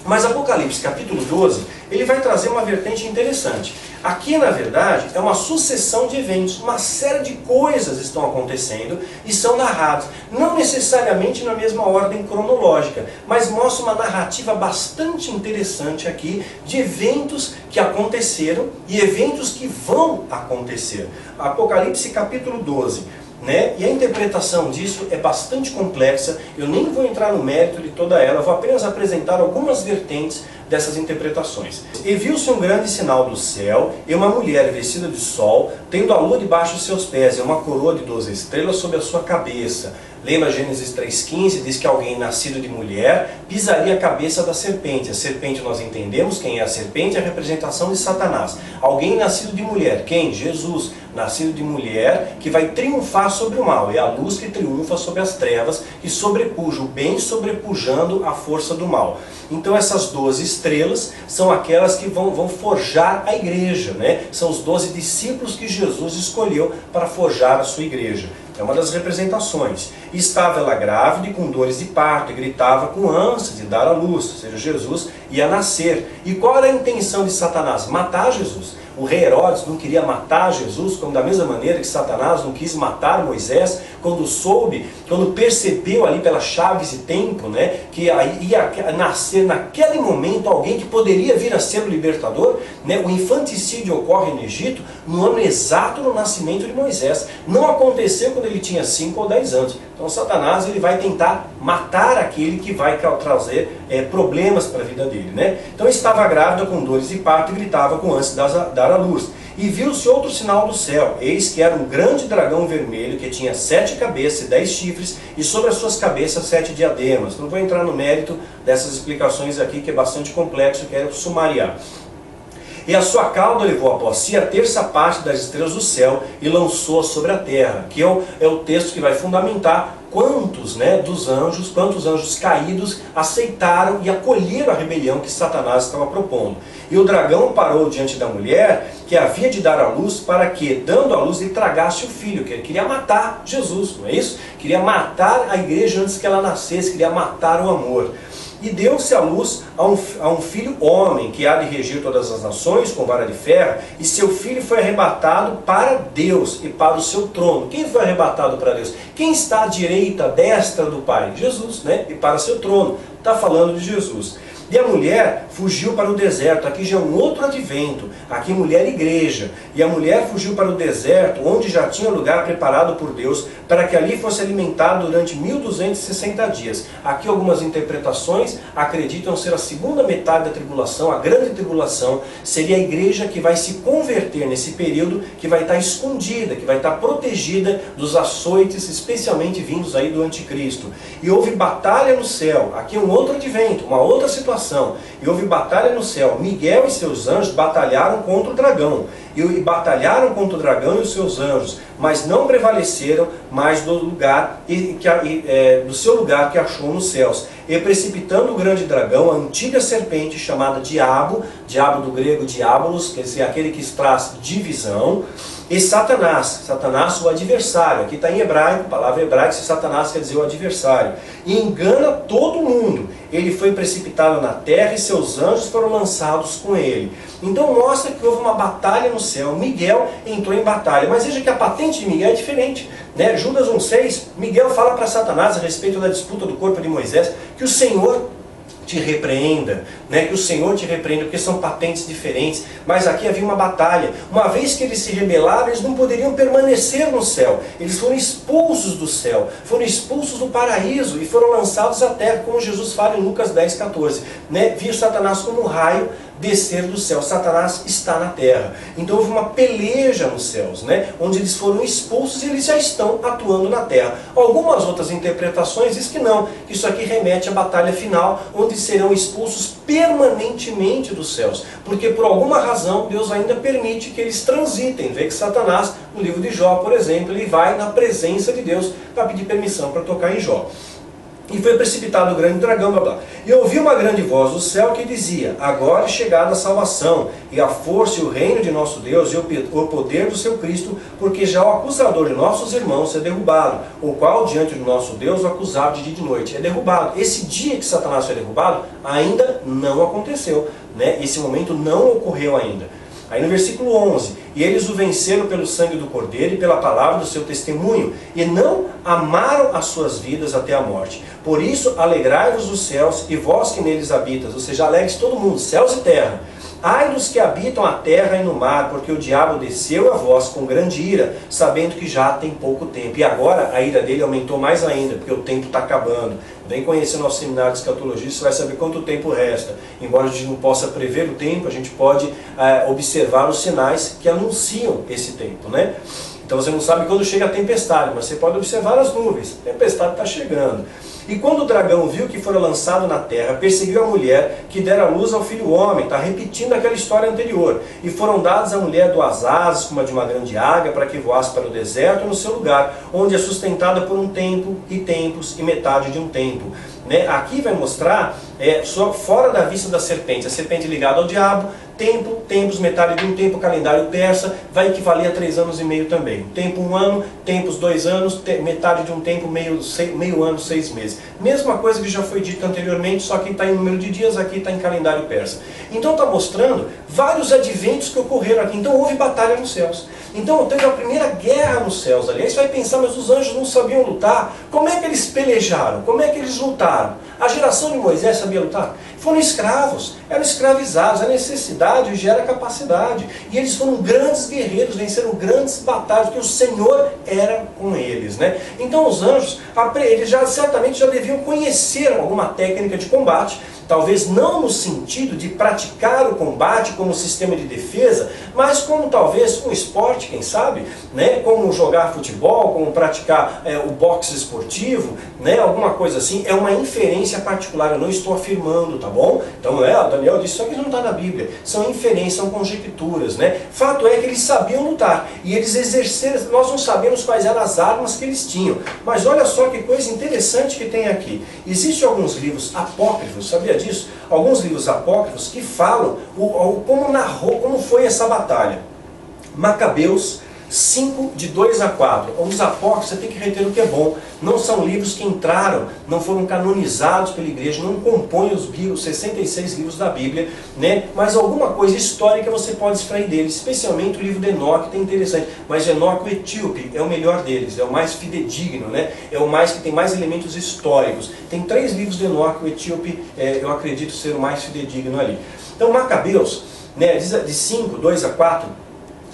Speaker 1: Mas Apocalipse capítulo 12, ele vai trazer uma vertente interessante. Aqui, na verdade, é uma sucessão de eventos, uma série de coisas estão acontecendo e são narradas. Não necessariamente na mesma ordem cronológica, mas mostra uma narrativa bastante interessante aqui de eventos que aconteceram e eventos que vão acontecer. Apocalipse capítulo 12. né? E a interpretação disso é bastante complexa. Eu nem vou entrar no mérito de toda ela, vou apenas apresentar algumas vertentes dessas interpretações. E viu-se um grande sinal do céu, e uma mulher vestida de sol, tendo a lua debaixo de seus pés, e uma coroa de 12 estrelas sobre a sua cabeça. Lembra Gênesis 3,15, diz que alguém nascido de mulher pisaria a cabeça da serpente. A serpente, nós entendemos quem é a serpente, é a representação de Satanás. Alguém nascido de mulher, quem? Jesus, nascido de mulher, que vai triunfar sobre o mal. É a luz que triunfa sobre as trevas, que sobrepuja o bem, sobrepujando a força do mal. Então essas 12 estrelas são aquelas que vão forjar a igreja, né? São os 12 discípulos que Jesus escolheu para forjar a sua igreja. É uma das representações. E estava ela grávida e com dores de parto, e gritava com ânsia de dar à luz, ou seja, Jesus ia nascer. E qual era a intenção de Satanás? Matar Jesus. O rei Herodes não queria matar Jesus, como da mesma maneira que Satanás não quis matar Moisés, quando percebeu ali pelas chaves de tempo, né, que ia nascer naquele momento alguém que poderia vir a ser o libertador, né? O infanticídio ocorre no Egito no ano exato do nascimento de Moisés. Não aconteceu quando ele tinha 5 ou 10 anos. Então Satanás ele vai tentar matar aquele que vai trazer problemas para a vida dele, né? Então estava grávida com dores de parto e gritava com ânsia de dar à luz. E viu-se outro sinal do céu, eis que era um grande dragão vermelho, que tinha 7 cabeças e 10 chifres, e sobre as suas cabeças 7 diademas. Não vou entrar no mérito dessas explicações aqui, que é bastante complexo, quero sumariar. E a sua cauda levou após si a terça parte das estrelas do céu e lançou sobre a terra, que é o texto que vai fundamentar quantos anjos caídos aceitaram e acolheram a rebelião que Satanás estava propondo. E o dragão parou diante da mulher, que havia de dar à luz, para que, dando à luz, ele tragasse o filho, que ele queria matar Jesus, não é isso? Queria matar a igreja antes que ela nascesse, queria matar o amor. E deu-se à luz a um filho homem, que há de regir todas as nações com vara de ferro, e seu filho foi arrebatado para Deus e para o seu trono. Quem foi arrebatado para Deus? Quem está à direita, à destra do Pai? Jesus, né? E para seu trono. Está falando de Jesus. E a mulher fugiu para o deserto. Aqui já é um outro advento. Aqui mulher igreja. E a mulher fugiu para o deserto, onde já tinha lugar preparado por Deus, para que ali fosse alimentada durante 1260 dias. Aqui algumas interpretações acreditam ser a segunda metade da tribulação, a grande tribulação. Seria a igreja que vai se converter nesse período, que vai estar escondida, que vai estar protegida dos açoites, especialmente vindos aí do anticristo. E houve batalha no céu. Aqui é um outro advento, uma outra situação. E houve batalha no céu. Miguel e seus anjos batalharam contra o dragão. E batalharam contra o dragão e os seus anjos, mas não prevaleceram mais do seu lugar que achou nos céus. E precipitando o grande dragão, a antiga serpente chamada Diabo do grego Diabolos, quer dizer, aquele que traz divisão, e Satanás, o adversário. Aqui está em hebraico, palavra hebraica, Satanás quer dizer o adversário. E engana todo mundo. Ele foi precipitado na terra e seus anjos foram lançados com ele. Então mostra que houve uma batalha no céu. Miguel entrou em batalha. Mas veja que a patente de Miguel é diferente, né? Judas 1,6, Miguel fala para Satanás a respeito da disputa do corpo de Moisés, que o Senhor te repreenda, né? Que o Senhor te repreenda, porque são patentes diferentes. Mas aqui havia uma batalha. Uma vez que eles se rebelaram, eles não poderiam permanecer no céu. Eles foram expulsos do céu, foram expulsos do paraíso e foram lançados à terra, como Jesus fala em Lucas 10,14. Né? Viu Satanás como um raio descer do céu. Satanás está na terra. Então houve uma peleja nos céus, né? Onde eles foram expulsos e eles já estão atuando na terra. Algumas outras interpretações dizem que não, que isso aqui remete à batalha final, onde serão expulsos permanentemente dos céus, porque por alguma razão Deus ainda permite que eles transitem. Vê que Satanás, no livro de Jó, por exemplo, ele vai na presença de Deus para pedir permissão para tocar em Jó. E foi precipitado o grande dragão, blá blá. E ouvi uma grande voz do céu que dizia: agora é chegada a salvação, e a força e o reino de nosso Deus, e o poder do seu Cristo, porque já o acusador de nossos irmãos é derrubado, o qual diante do nosso Deus o acusava de dia e de noite. É derrubado. Esse dia que Satanás foi derrubado ainda não aconteceu, né? Esse momento não ocorreu ainda. Aí no versículo 11, e eles o venceram pelo sangue do Cordeiro e pela palavra do seu testemunho, e não amaram as suas vidas até a morte. Por isso, alegrai-vos os céus e vós que neles habitas, ou seja, alegre-se todo mundo, céus e terra. Ai dos que habitam a terra e no mar, porque o diabo desceu a vós com grande ira, sabendo que já tem pouco tempo. E agora a ira dele aumentou mais ainda, porque o tempo está acabando. Vem conhecer nosso seminário de escatologia, você vai saber quanto tempo resta. Embora a gente não possa prever o tempo, a gente pode observar os sinais que anunciam esse tempo, né? Então você não sabe quando chega a tempestade, mas você pode observar as nuvens. A tempestade está chegando. E quando o dragão viu que fora lançado na terra, perseguiu a mulher que dera luz ao filho homem. Está repetindo aquela história anterior. E foram dadas à mulher 2 asas, como a de uma grande águia, para que voasse para o deserto no seu lugar, onde é sustentada por um tempo, e tempos, e metade de um tempo. Né? Aqui vai mostrar, só fora da vista da serpente, a serpente ligada ao diabo, tempo, tempos, metade de um tempo, calendário persa, vai equivaler a 3 anos e meio também. Tempo 1 ano, tempos 2 anos, metade de um tempo, meio ano, 6 meses. Mesma coisa que já foi dito anteriormente, só que está em número de dias, aqui está em calendário persa. Então está mostrando vários adventos que ocorreram aqui. Então houve batalha nos céus. Então teve a primeira guerra nos céus ali. Aí você vai pensar, mas os anjos não sabiam lutar. Como é que eles pelejaram? Como é que eles lutaram? A geração de Moisés sabia lutar? Foram escravos, eram escravizados. A necessidade gera capacidade. E eles foram grandes guerreiros, venceram grandes batalhas, porque o Senhor era com eles, né? Então os anjos, eles certamente já deviam conhecer alguma técnica de combate. Talvez não no sentido de praticar o combate como sistema de defesa, mas como talvez um esporte, quem sabe, né? Como jogar futebol, como praticar o boxe esportivo, né? Alguma coisa assim. É uma inferência particular, eu não estou afirmando, tá bom? Então o Daniel disse, isso aqui não está na Bíblia. São inferências, são conjecturas, né? Fato é que eles sabiam lutar, e eles exerceram, nós não sabemos quais eram as armas que eles tinham. Mas olha só que coisa interessante que tem aqui. Existem alguns livros apócrifos, sabia disso? Alguns livros apócrifos que falam como foi essa batalha. Macabeus 5, de 2 a 4. Os apócrifos, você tem que reter o que é bom. Não são livros que entraram, não foram canonizados pela igreja, não compõem os 66 livros da Bíblia, né? Mas alguma coisa histórica você pode extrair deles, especialmente o livro de Enoque, que é interessante. Mas Enoque, o etíope, é o melhor deles, é o mais fidedigno, né? É o mais que tem mais elementos históricos. Tem 3 livros de Enoque, o etíope, eu acredito ser o mais fidedigno ali. Então Macabeus, né, de 5, 2 a 4,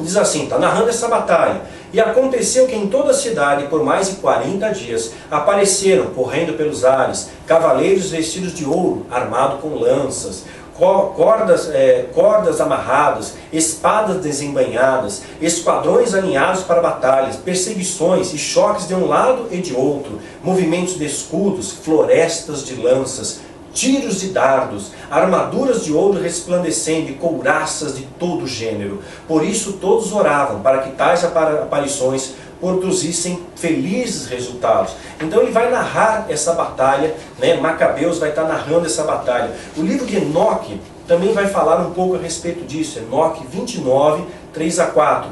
Speaker 1: diz assim, está narrando essa batalha. E aconteceu que em toda a cidade, por mais de 40 dias, apareceram, correndo pelos ares, cavaleiros vestidos de ouro, armados com lanças, cordas amarradas, espadas desembainhadas, esquadrões alinhados para batalhas, perseguições e choques de um lado e de outro, movimentos de escudos, florestas de lanças, tiros de dardos, armaduras de ouro resplandecendo e couraças de todo gênero. Por isso todos oravam para que tais aparições produzissem felizes resultados. Então ele vai narrar essa batalha, né? Macabeus vai estar narrando essa batalha. O livro de Enoque também vai falar um pouco a respeito disso. Enoque 29, 3 a 4.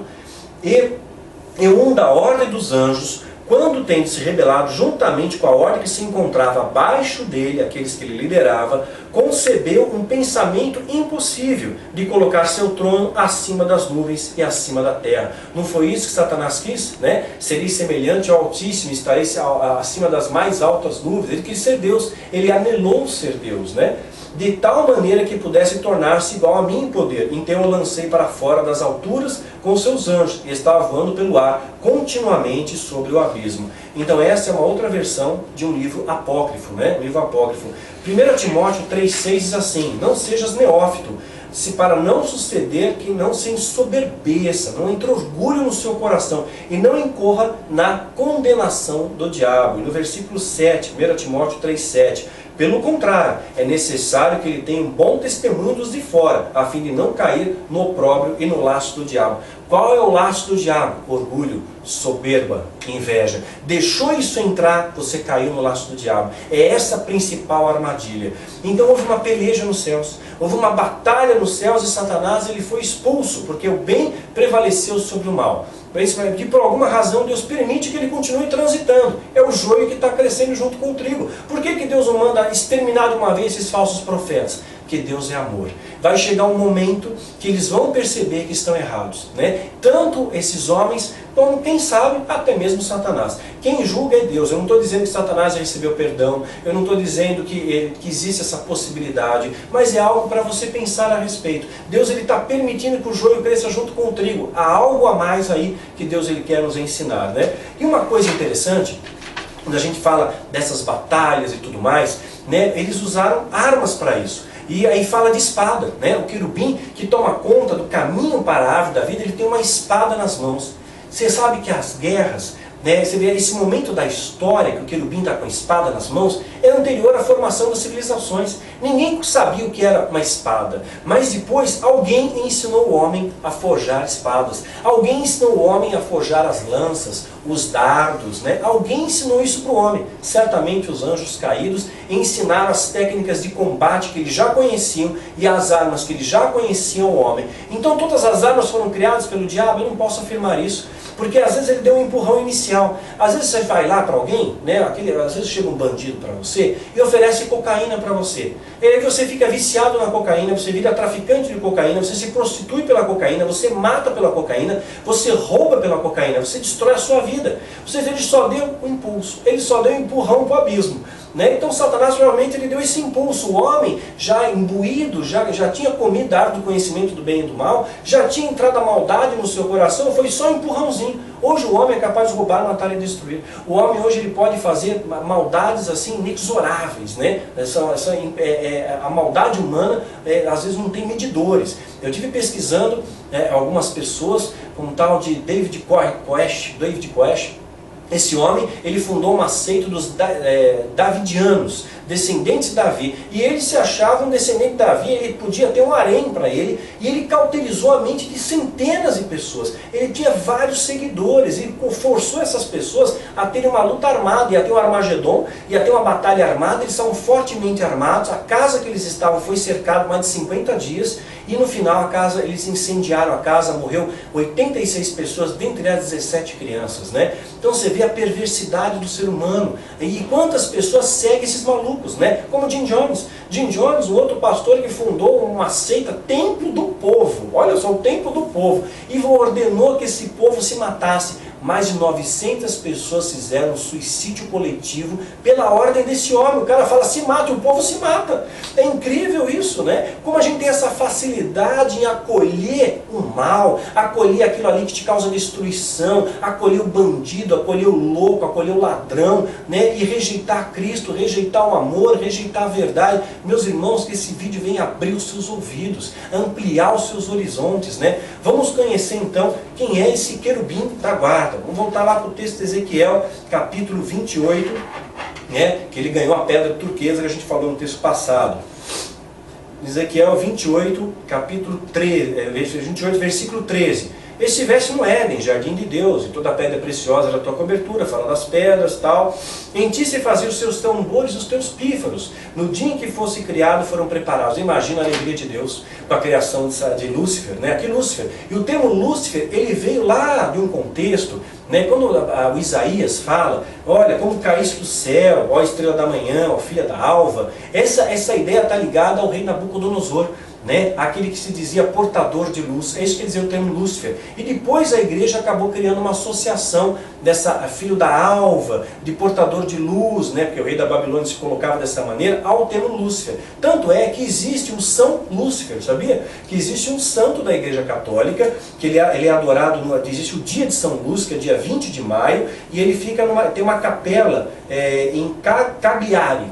Speaker 1: E um da ordem dos anjos, quando tem se rebelado juntamente com a ordem que se encontrava abaixo dele, aqueles que ele liderava, concebeu um pensamento impossível de colocar seu trono acima das nuvens e acima da terra. Não foi isso que Satanás quis, né? Seria semelhante ao Altíssimo, estaria acima das mais altas nuvens. Ele quis ser Deus, ele anelou ser Deus, né? De tal maneira que pudesse tornar-se igual a mim em poder. Então eu lancei para fora das alturas com seus anjos, e estava voando pelo ar continuamente sobre o abismo. Então essa é uma outra versão de um livro apócrifo, né? Um livro apócrifo. 1 Timóteo 3,6 diz assim, não sejas neófito, se para não suceder que não se ensoberbeça, não entre orgulho no seu coração, e não incorra na condenação do diabo. E no versículo 7, 1 Timóteo 3,7, pelo contrário, é necessário que ele tenha um bom testemunho dos de fora, a fim de não cair no opróbrio e no laço do diabo. Qual é o laço do diabo? Orgulho, soberba, inveja. Deixou isso entrar, você caiu no laço do diabo. É essa a principal armadilha. Então houve uma peleja nos céus, houve uma batalha nos céus, e Satanás ele foi expulso, porque o bem prevaleceu sobre o mal. E por alguma razão Deus permite que ele continue transitando. É o joio que está crescendo junto com o trigo. Por que Deus não manda exterminar de uma vez esses falsos profetas? porque Deus é amor. Vai chegar um momento que eles vão perceber que estão errados, né? Tanto esses homens, como quem sabe, até mesmo Satanás. Quem julga é Deus. Eu não estou dizendo que Satanás já recebeu perdão, eu não estou dizendo que existe essa possibilidade, mas é algo para você pensar a respeito. Deus está permitindo que o joio cresça junto com o trigo. Há algo a mais aí que Deus quer nos ensinar, né? E uma coisa interessante, quando a gente fala dessas batalhas e tudo mais, né, eles usaram armas para isso. E aí fala de espada, né? O querubim que toma conta do caminho para a árvore da vida, ele tem uma espada nas mãos. Você sabe que as guerras, né, você vê esse momento da história que o querubim está com a espada nas mãos, é anterior à formação das civilizações. Ninguém sabia o que era uma espada, mas depois alguém ensinou o homem a forjar espadas. Alguém ensinou o homem a forjar as lanças, os dardos, né? Alguém ensinou isso para o homem. Certamente os anjos caídos ensinaram as técnicas de combate que eles já conheciam e as armas que eles já conheciam o homem. Então todas as armas foram criadas pelo diabo? Eu não posso afirmar isso. Porque às vezes ele deu um empurrão inicial. Às vezes você vai lá para alguém, né? Às vezes chega um bandido para você e oferece cocaína para você. E aí você fica viciado na cocaína, você vira traficante de cocaína, você se prostitui pela cocaína, você mata pela cocaína, você rouba pela cocaína, você destrói a sua vida. Você vê, ele só deu um impulso, ele só deu um empurrão para o abismo. Né? Então Satanás provavelmente ele deu esse impulso. O homem já imbuído, já tinha comido a árvore do conhecimento do bem e do mal, já tinha entrado a maldade no seu coração, foi só um empurrãozinho. Hoje o homem é capaz de roubar, matar e destruir. O homem hoje ele pode fazer maldades assim inexoráveis, né? A maldade humana às vezes não tem medidores. Eu tive pesquisando algumas pessoas, como tal de David Koresh. Esse homem, ele fundou uma seita dos davidianos, descendentes de Davi. E ele se achava um descendente de Davi, ele podia ter um harém para ele, e ele cauterizou a mente de centenas de pessoas. Ele tinha vários seguidores, ele forçou essas pessoas a terem uma luta armada, ia ter um Armagedon, ia ter uma batalha armada, eles estavam fortemente armados, a casa que eles estavam foi cercada mais de 50 dias, e no final eles incendiaram a casa, morreu 86 pessoas, dentre elas 17 crianças, né? Então você vê a perversidade do ser humano. E quantas pessoas seguem esses malucos, né? Como Jim Jones. Jim Jones, o outro pastor que fundou uma seita, Templo do Povo. Olha só, o Templo do Povo. E ordenou que esse povo se matasse. Mais de 900 pessoas fizeram suicídio coletivo pela ordem desse homem. O cara fala, se mata, e o povo se mata. É incrível isso, né? Como a gente tem essa facilidade em acolher o mal, acolher aquilo ali que te causa destruição, acolher o bandido, acolher o louco, acolher o ladrão, né? E rejeitar Cristo, rejeitar o amor, rejeitar a verdade. Meus irmãos, que esse vídeo venha abrir os seus ouvidos, ampliar os seus horizontes, né? Vamos conhecer então quem é esse querubim da guarda. Vamos voltar lá para o texto de Ezequiel, capítulo 28, né, que ele ganhou a pedra turquesa que a gente falou no texto passado. Ezequiel 28, capítulo 28, versículo 13. Estivesse no Éden, jardim de Deus, e toda a pedra preciosa era a tua cobertura, fala das pedras e tal. Em ti se faziam os teus tambores e os teus pífaros. No dia em que fosse criado foram preparados. Imagina a alegria de Deus com a criação de Lúcifer, né? Aqui Lúcifer. E o termo Lúcifer, ele veio lá de um contexto, né? Quando o Isaías fala, olha, como caíste do céu, ó estrela da manhã, ó filha da alva, essa ideia está ligada ao rei Nabucodonosor, né? Aquele que se dizia portador de luz. É isso que quer dizer o termo Lúcifer. E depois a igreja acabou criando uma associação dessa filho da alva, de portador de luz, né? Porque o rei da Babilônia se colocava dessa maneira, ao termo Lúcifer. Tanto é que existe um São Lúcifer, sabia? Que existe um santo da igreja católica, que ele é adorado, existe o dia de São Lúcifer, que é dia 20 de maio, e ele tem uma capela em Cagliari,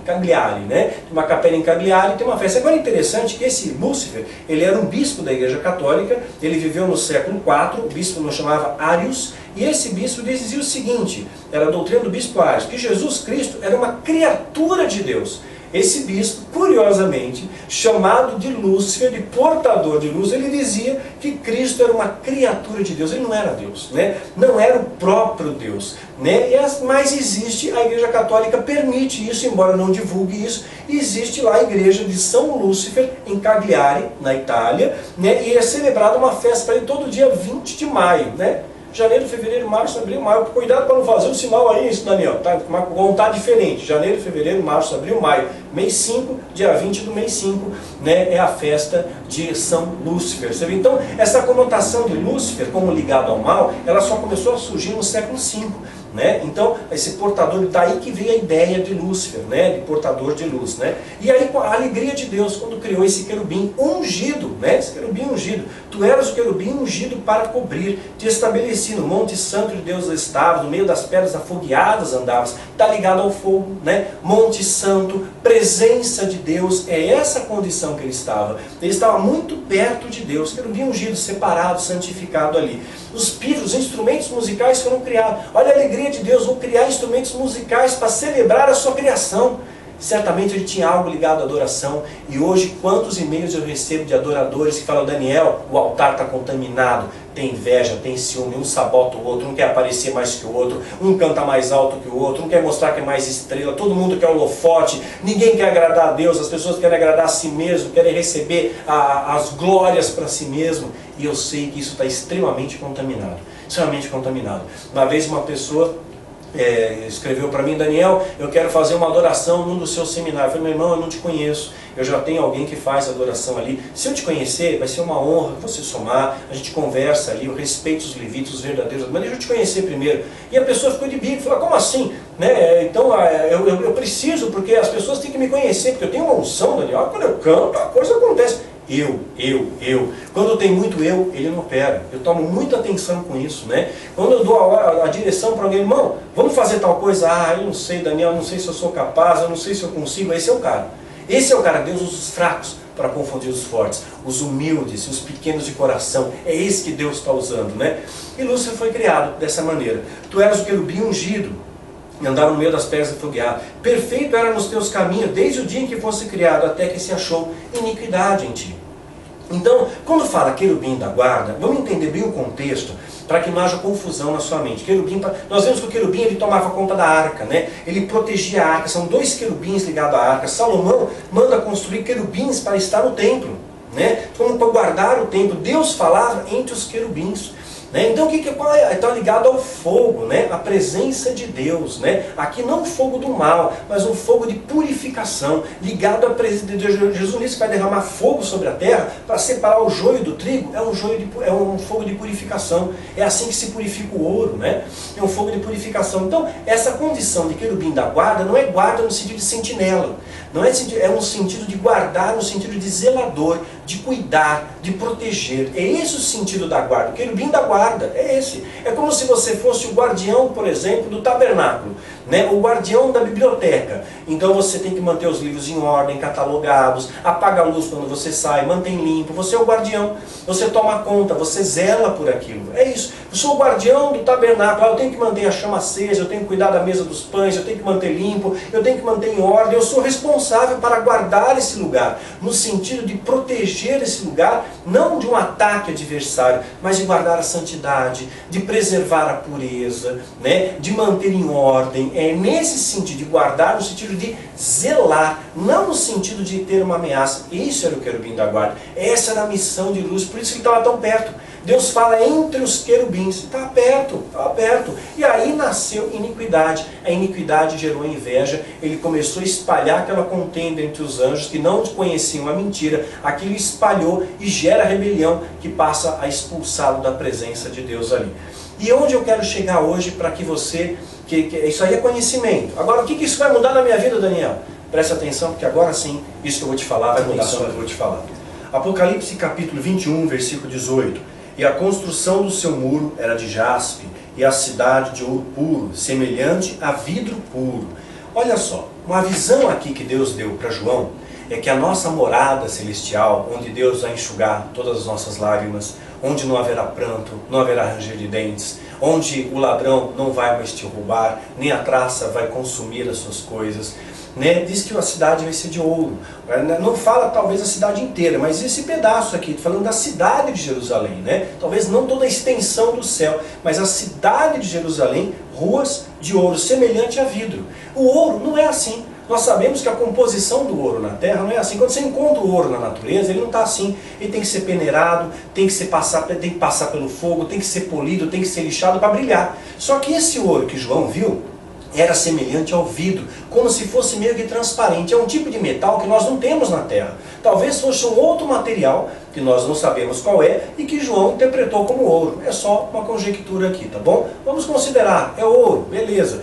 Speaker 1: né? Uma capela em Cagliari, tem uma festa. Agora é interessante que esse Lúcifer, ele era um bispo da igreja católica, ele viveu no século IV, o bispo não chamava Arius, e esse bispo dizia o seguinte, era a doutrina do bispo Arius, que Jesus Cristo era uma criatura de Deus. Esse bispo, curiosamente, chamado de Lúcifer, de portador de luz, ele dizia que Cristo era uma criatura de Deus, ele não era Deus, né? Não era o próprio Deus, né? Mas existe, a igreja católica permite isso, embora não divulgue isso, existe lá a igreja de São Lúcifer, em Cagliari, na Itália, né? E é celebrada uma festa para ele todo dia 20 de maio, né? Janeiro, fevereiro, março, abril, maio. Cuidado para não fazer o sinal aí, isso, Daniel. Tá? Vão estar diferente. Janeiro, fevereiro, março, abril, maio. Mês 5, dia 20 do mês 5, né, é a festa de São Lúcifer. Você vê? Então, essa conotação de Lúcifer como ligado ao mal, ela só começou a surgir no século V. Né? Então, esse portador, daí que veio a ideia de Lúcifer, né? De portador de luz. Né? E aí, a alegria de Deus, quando criou esse querubim ungido, né? Esse querubim ungido, tu eras o querubim ungido para cobrir, te estabeleci no monte santo de Deus estavas, no meio das pedras afogueadas andavas, está ligado ao fogo, né? Monte santo, presença de Deus, é essa condição que ele estava muito perto de Deus, querubim ungido, separado, santificado ali. Os pífanos, os instrumentos musicais foram criados. Olha a alegria de Deus, vou criar instrumentos musicais para celebrar a sua criação. Certamente ele tinha algo ligado à adoração. E hoje, quantos e-mails eu recebo de adoradores que falam: Daniel, o altar está contaminado, tem inveja, tem ciúme, um sabota o outro, um quer aparecer mais que o outro, um canta mais alto que o outro, um quer mostrar que é mais estrela, todo mundo quer holofote, ninguém quer agradar a Deus, as pessoas querem agradar a si mesmo, querem receber as glórias para si mesmo. E eu sei que isso está extremamente contaminado, extremamente contaminado. Uma vez uma pessoa escreveu para mim: Daniel, eu quero fazer uma adoração num dos seus seminários. Eu falei: meu irmão, eu não te conheço, eu já tenho alguém que faz adoração ali. Se eu te conhecer, vai ser uma honra você somar, a gente conversa ali, eu respeito os levitas, os verdadeiros, mas deixa eu te conhecer primeiro. E a pessoa ficou de bico, falou: como assim? Né? Então eu preciso, porque as pessoas têm que me conhecer, porque eu tenho uma unção, Daniel, quando eu canto a coisa acontece. Eu. Quando tem muito eu, ele não opera. Eu tomo muita atenção com isso, né? Quando eu dou a direção para alguém: irmão, vamos fazer tal coisa. Eu não sei, Daniel, não sei se eu sou capaz, eu não sei se eu consigo. Esse é o cara. Esse é o cara. Deus usa os fracos para confundir os fortes, os humildes, os pequenos de coração. É esse que Deus está usando, né? E Lúcifer foi criado dessa maneira. Tu eras o querubim ungido, e andava no meio das pedras afogueadas. Perfeito era nos teus caminhos, desde o dia em que fosse criado, até que se achou iniquidade em ti. Então, quando fala querubim da guarda, vamos entender bem o contexto, para que não haja confusão na sua mente. Querubim, nós vemos que o querubim ele tomava conta da arca, né? Ele protegia a arca, são 2 querubins ligados à arca. Salomão manda construir querubins para estar no templo, né? Como para guardar o templo. Deus falava entre os querubins. Né? Então está ligado ao fogo, né? A presença de Deus, né? Aqui não o fogo do mal, mas um fogo de purificação, ligado à presença de Deus. Jesus disse que vai derramar fogo sobre a terra para separar o joio do trigo. É um fogo de purificação. É assim que se purifica o ouro, né? É um fogo de purificação. Então essa condição de querubim da guarda não é guarda no sentido de sentinela, não é um sentido de guardar, no sentido de zelador, de cuidar, de proteger. É esse o sentido da guarda. O querubim da guarda é esse. É como se você fosse o guardião, por exemplo, do tabernáculo, né? O guardião da biblioteca. Então você tem que manter os livros em ordem, catalogados, apaga a luz quando você sai, mantém limpo. Você é o guardião, você toma conta, você zela por aquilo. É isso. Eu sou o guardião do tabernáculo. Eu tenho que manter a chama acesa, eu tenho que cuidar da mesa dos pães, eu tenho que manter limpo, eu tenho que manter em ordem. Eu sou responsável para guardar esse lugar, no sentido de proteger esse lugar, não de um ataque adversário, mas de guardar a santidade, de preservar a pureza, né? De manter em ordem. É nesse sentido de guardar, no sentido de zelar, não no sentido de ter uma ameaça. Isso era o querubim da guarda. Essa era a missão de luz, por isso que ele estava tão perto. Deus fala entre os querubins, está perto, estava perto. E aí nasceu iniquidade. A iniquidade gerou inveja. Ele começou a espalhar aquela contenda entre os anjos que não conheciam a mentira. Aquilo espalhou e gera rebelião que passa a expulsá-lo da presença de Deus ali. E onde eu quero chegar hoje para que você... isso aí é conhecimento. Agora, o que isso vai mudar na minha vida, Daniel? Preste atenção, porque agora sim, isso que eu vou te falar vai mudar tudo que eu vou te falar. Apocalipse capítulo 21, versículo 18. E a construção do seu muro era de jaspe, e a cidade de ouro puro, semelhante a vidro puro. Olha só, uma visão aqui que Deus deu para João, é que a nossa morada celestial, onde Deus vai enxugar todas as nossas lágrimas, onde não haverá pranto, não haverá ranger de dentes, onde o ladrão não vai mais te roubar, nem a traça vai consumir as suas coisas. Né? Diz que a cidade vai ser de ouro. Não fala talvez a cidade inteira, mas esse pedaço aqui, falando da cidade de Jerusalém, né? Talvez não toda a extensão do céu, mas a cidade de Jerusalém, ruas de ouro, semelhante a vidro. O ouro não é assim. Nós sabemos que a composição do ouro na terra não é assim. Quando você encontra o ouro na natureza, ele não está assim. Ele tem que ser peneirado, tem que passar pelo fogo, tem que ser polido, tem que ser lixado para brilhar. Só que esse ouro que João viu era semelhante ao vidro, como se fosse meio que transparente. É um tipo de metal que nós não temos na terra. Talvez fosse um outro material, que nós não sabemos qual é, e que João interpretou como ouro. É só uma conjectura aqui, tá bom? Vamos considerar, é ouro, beleza.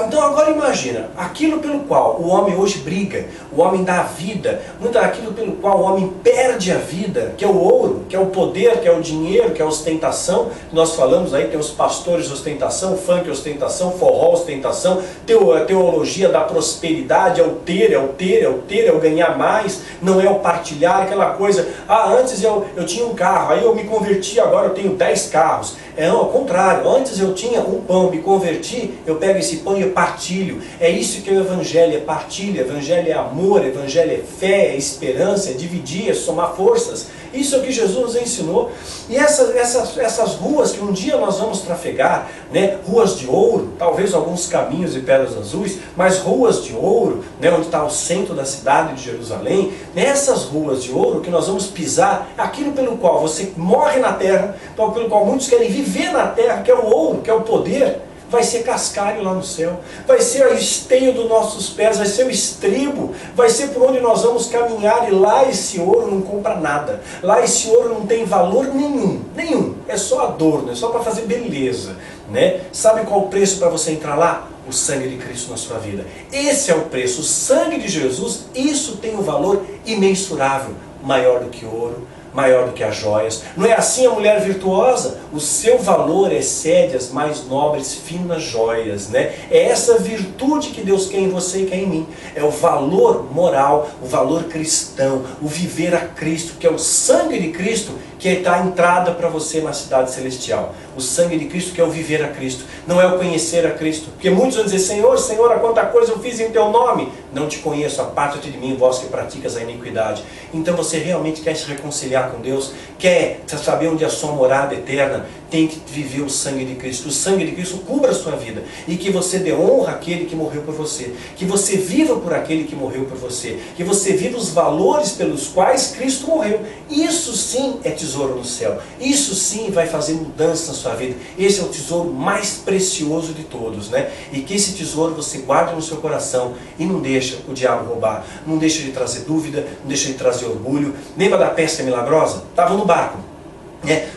Speaker 1: Então agora imagina, aquilo pelo qual o homem hoje briga, o homem dá a vida, muito daquilo pelo qual o homem perde a vida, que é o ouro, que é o poder, que é o dinheiro, que é a ostentação, que nós falamos aí, tem os pastores de ostentação, funk ostentação, forró ostentação, teologia da prosperidade, é o ter, é o ter, é o ter, é o ganhar mais, não é o partilhar, aquela coisa, antes eu tinha um carro, aí eu me converti, agora eu tenho 10 carros. Não, ao contrário, antes eu tinha um pão, me converti, eu pego esse pão e eu partilho. É isso que é o Evangelho, é partilha, Evangelho é amor, Evangelho é fé, é esperança, é dividir, é somar forças. Isso é o que Jesus nos ensinou. E essas ruas que um dia nós vamos trafegar, né, ruas de ouro, talvez alguns caminhos e pedras azuis, mas ruas de ouro, né, onde está o centro da cidade de Jerusalém, nessas ruas de ouro que nós vamos pisar, aquilo pelo qual você morre na terra, pelo qual muitos querem viver na terra, que é o ouro, que é o poder, vai ser cascalho lá no céu, vai ser o esteio dos nossos pés, vai ser o estribo, vai ser por onde nós vamos caminhar, e lá esse ouro não compra nada, lá esse ouro não tem valor nenhum, é só adorno, é só para fazer beleza, né? Sabe qual o preço para você entrar lá? O sangue de Cristo na sua vida. Esse é o preço, o sangue de Jesus, isso tem um valor imensurável, maior do que ouro, maior do que as joias. Não é assim a mulher virtuosa? O seu valor excede as mais nobres, finas joias, né? É essa virtude que Deus quer em você e quer em mim. É o valor moral, o valor cristão, o viver a Cristo, que é o sangue de Cristo, que está a entrada para você na cidade celestial. O sangue de Cristo que é o viver a Cristo, não é o conhecer a Cristo. Porque muitos vão dizer, Senhor, Senhor, a quanta coisa eu fiz em Teu nome. Não te conheço, aparta-te de mim, vós que praticas a iniquidade. Então você realmente quer se reconciliar com Deus, quer saber onde é a sua morada eterna, tem que viver o sangue de Cristo. O sangue de Cristo cubra a sua vida, e que você dê honra àquele que morreu por você, que você viva por aquele que morreu por você, que você viva os valores pelos quais Cristo morreu. Isso sim é tesouro no céu, isso sim vai fazer mudança na sua vida. Esse é o tesouro mais precioso de todos, né? E que esse tesouro você guarde no seu coração e não deixa o diabo roubar, não deixa de trazer dúvida, não deixa de trazer orgulho. Lembra da pesca milagrosa? Estava no barco.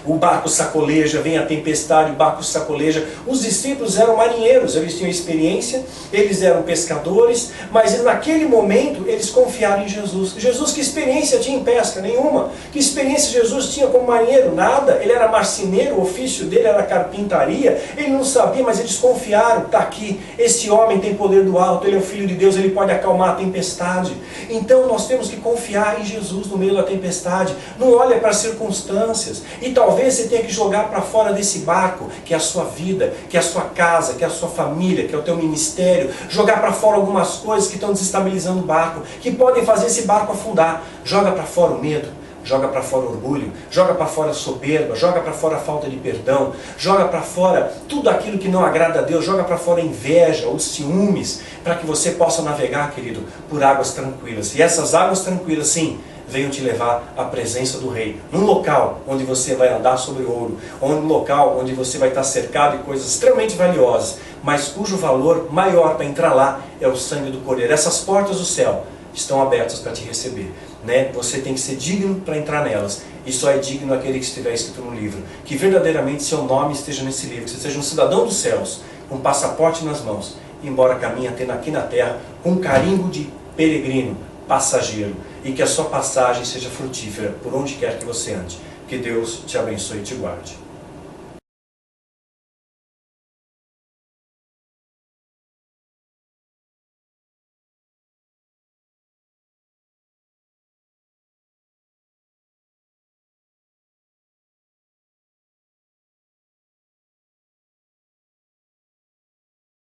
Speaker 1: O barco sacoleja, vem a tempestade, o barco sacoleja. Os discípulos eram marinheiros, eles tinham experiência, eles eram pescadores, mas naquele momento eles confiaram em Jesus. Jesus, que experiência tinha em pesca? Nenhuma. Que experiência Jesus tinha como marinheiro? Nada. Ele era marceneiro, o ofício dele era carpintaria, ele não sabia, mas eles confiaram. Está aqui, esse homem tem poder do alto, ele é o Filho de Deus, ele pode acalmar a tempestade. Então nós temos que confiar em Jesus no meio da tempestade. Não olha para as circunstâncias. E talvez você tenha que jogar para fora desse barco, que é a sua vida, que é a sua casa, que é a sua família, que é o teu ministério. Jogar para fora algumas coisas que estão desestabilizando o barco, que podem fazer esse barco afundar. Joga para fora o medo, joga para fora o orgulho, joga para fora a soberba, joga para fora a falta de perdão, joga para fora tudo aquilo que não agrada a Deus, joga para fora a inveja, os ciúmes, para que você possa navegar, querido, por águas tranquilas. E essas águas tranquilas, sim, venham te levar à presença do Rei, num local onde você vai andar sobre ouro, num local onde você vai estar cercado de coisas extremamente valiosas, mas cujo valor maior para entrar lá é o sangue do Cordeiro. Essas portas do céu estão abertas para te receber, né? Você tem que ser digno para entrar nelas, e só é digno aquele que estiver escrito no livro, que verdadeiramente seu nome esteja nesse livro, que você seja um cidadão dos céus, com um passaporte nas mãos, embora caminhe aqui na terra com um carimbo de peregrino, passageiro, e que a sua passagem seja frutífera por onde quer que você ande. Que Deus te abençoe e te guarde.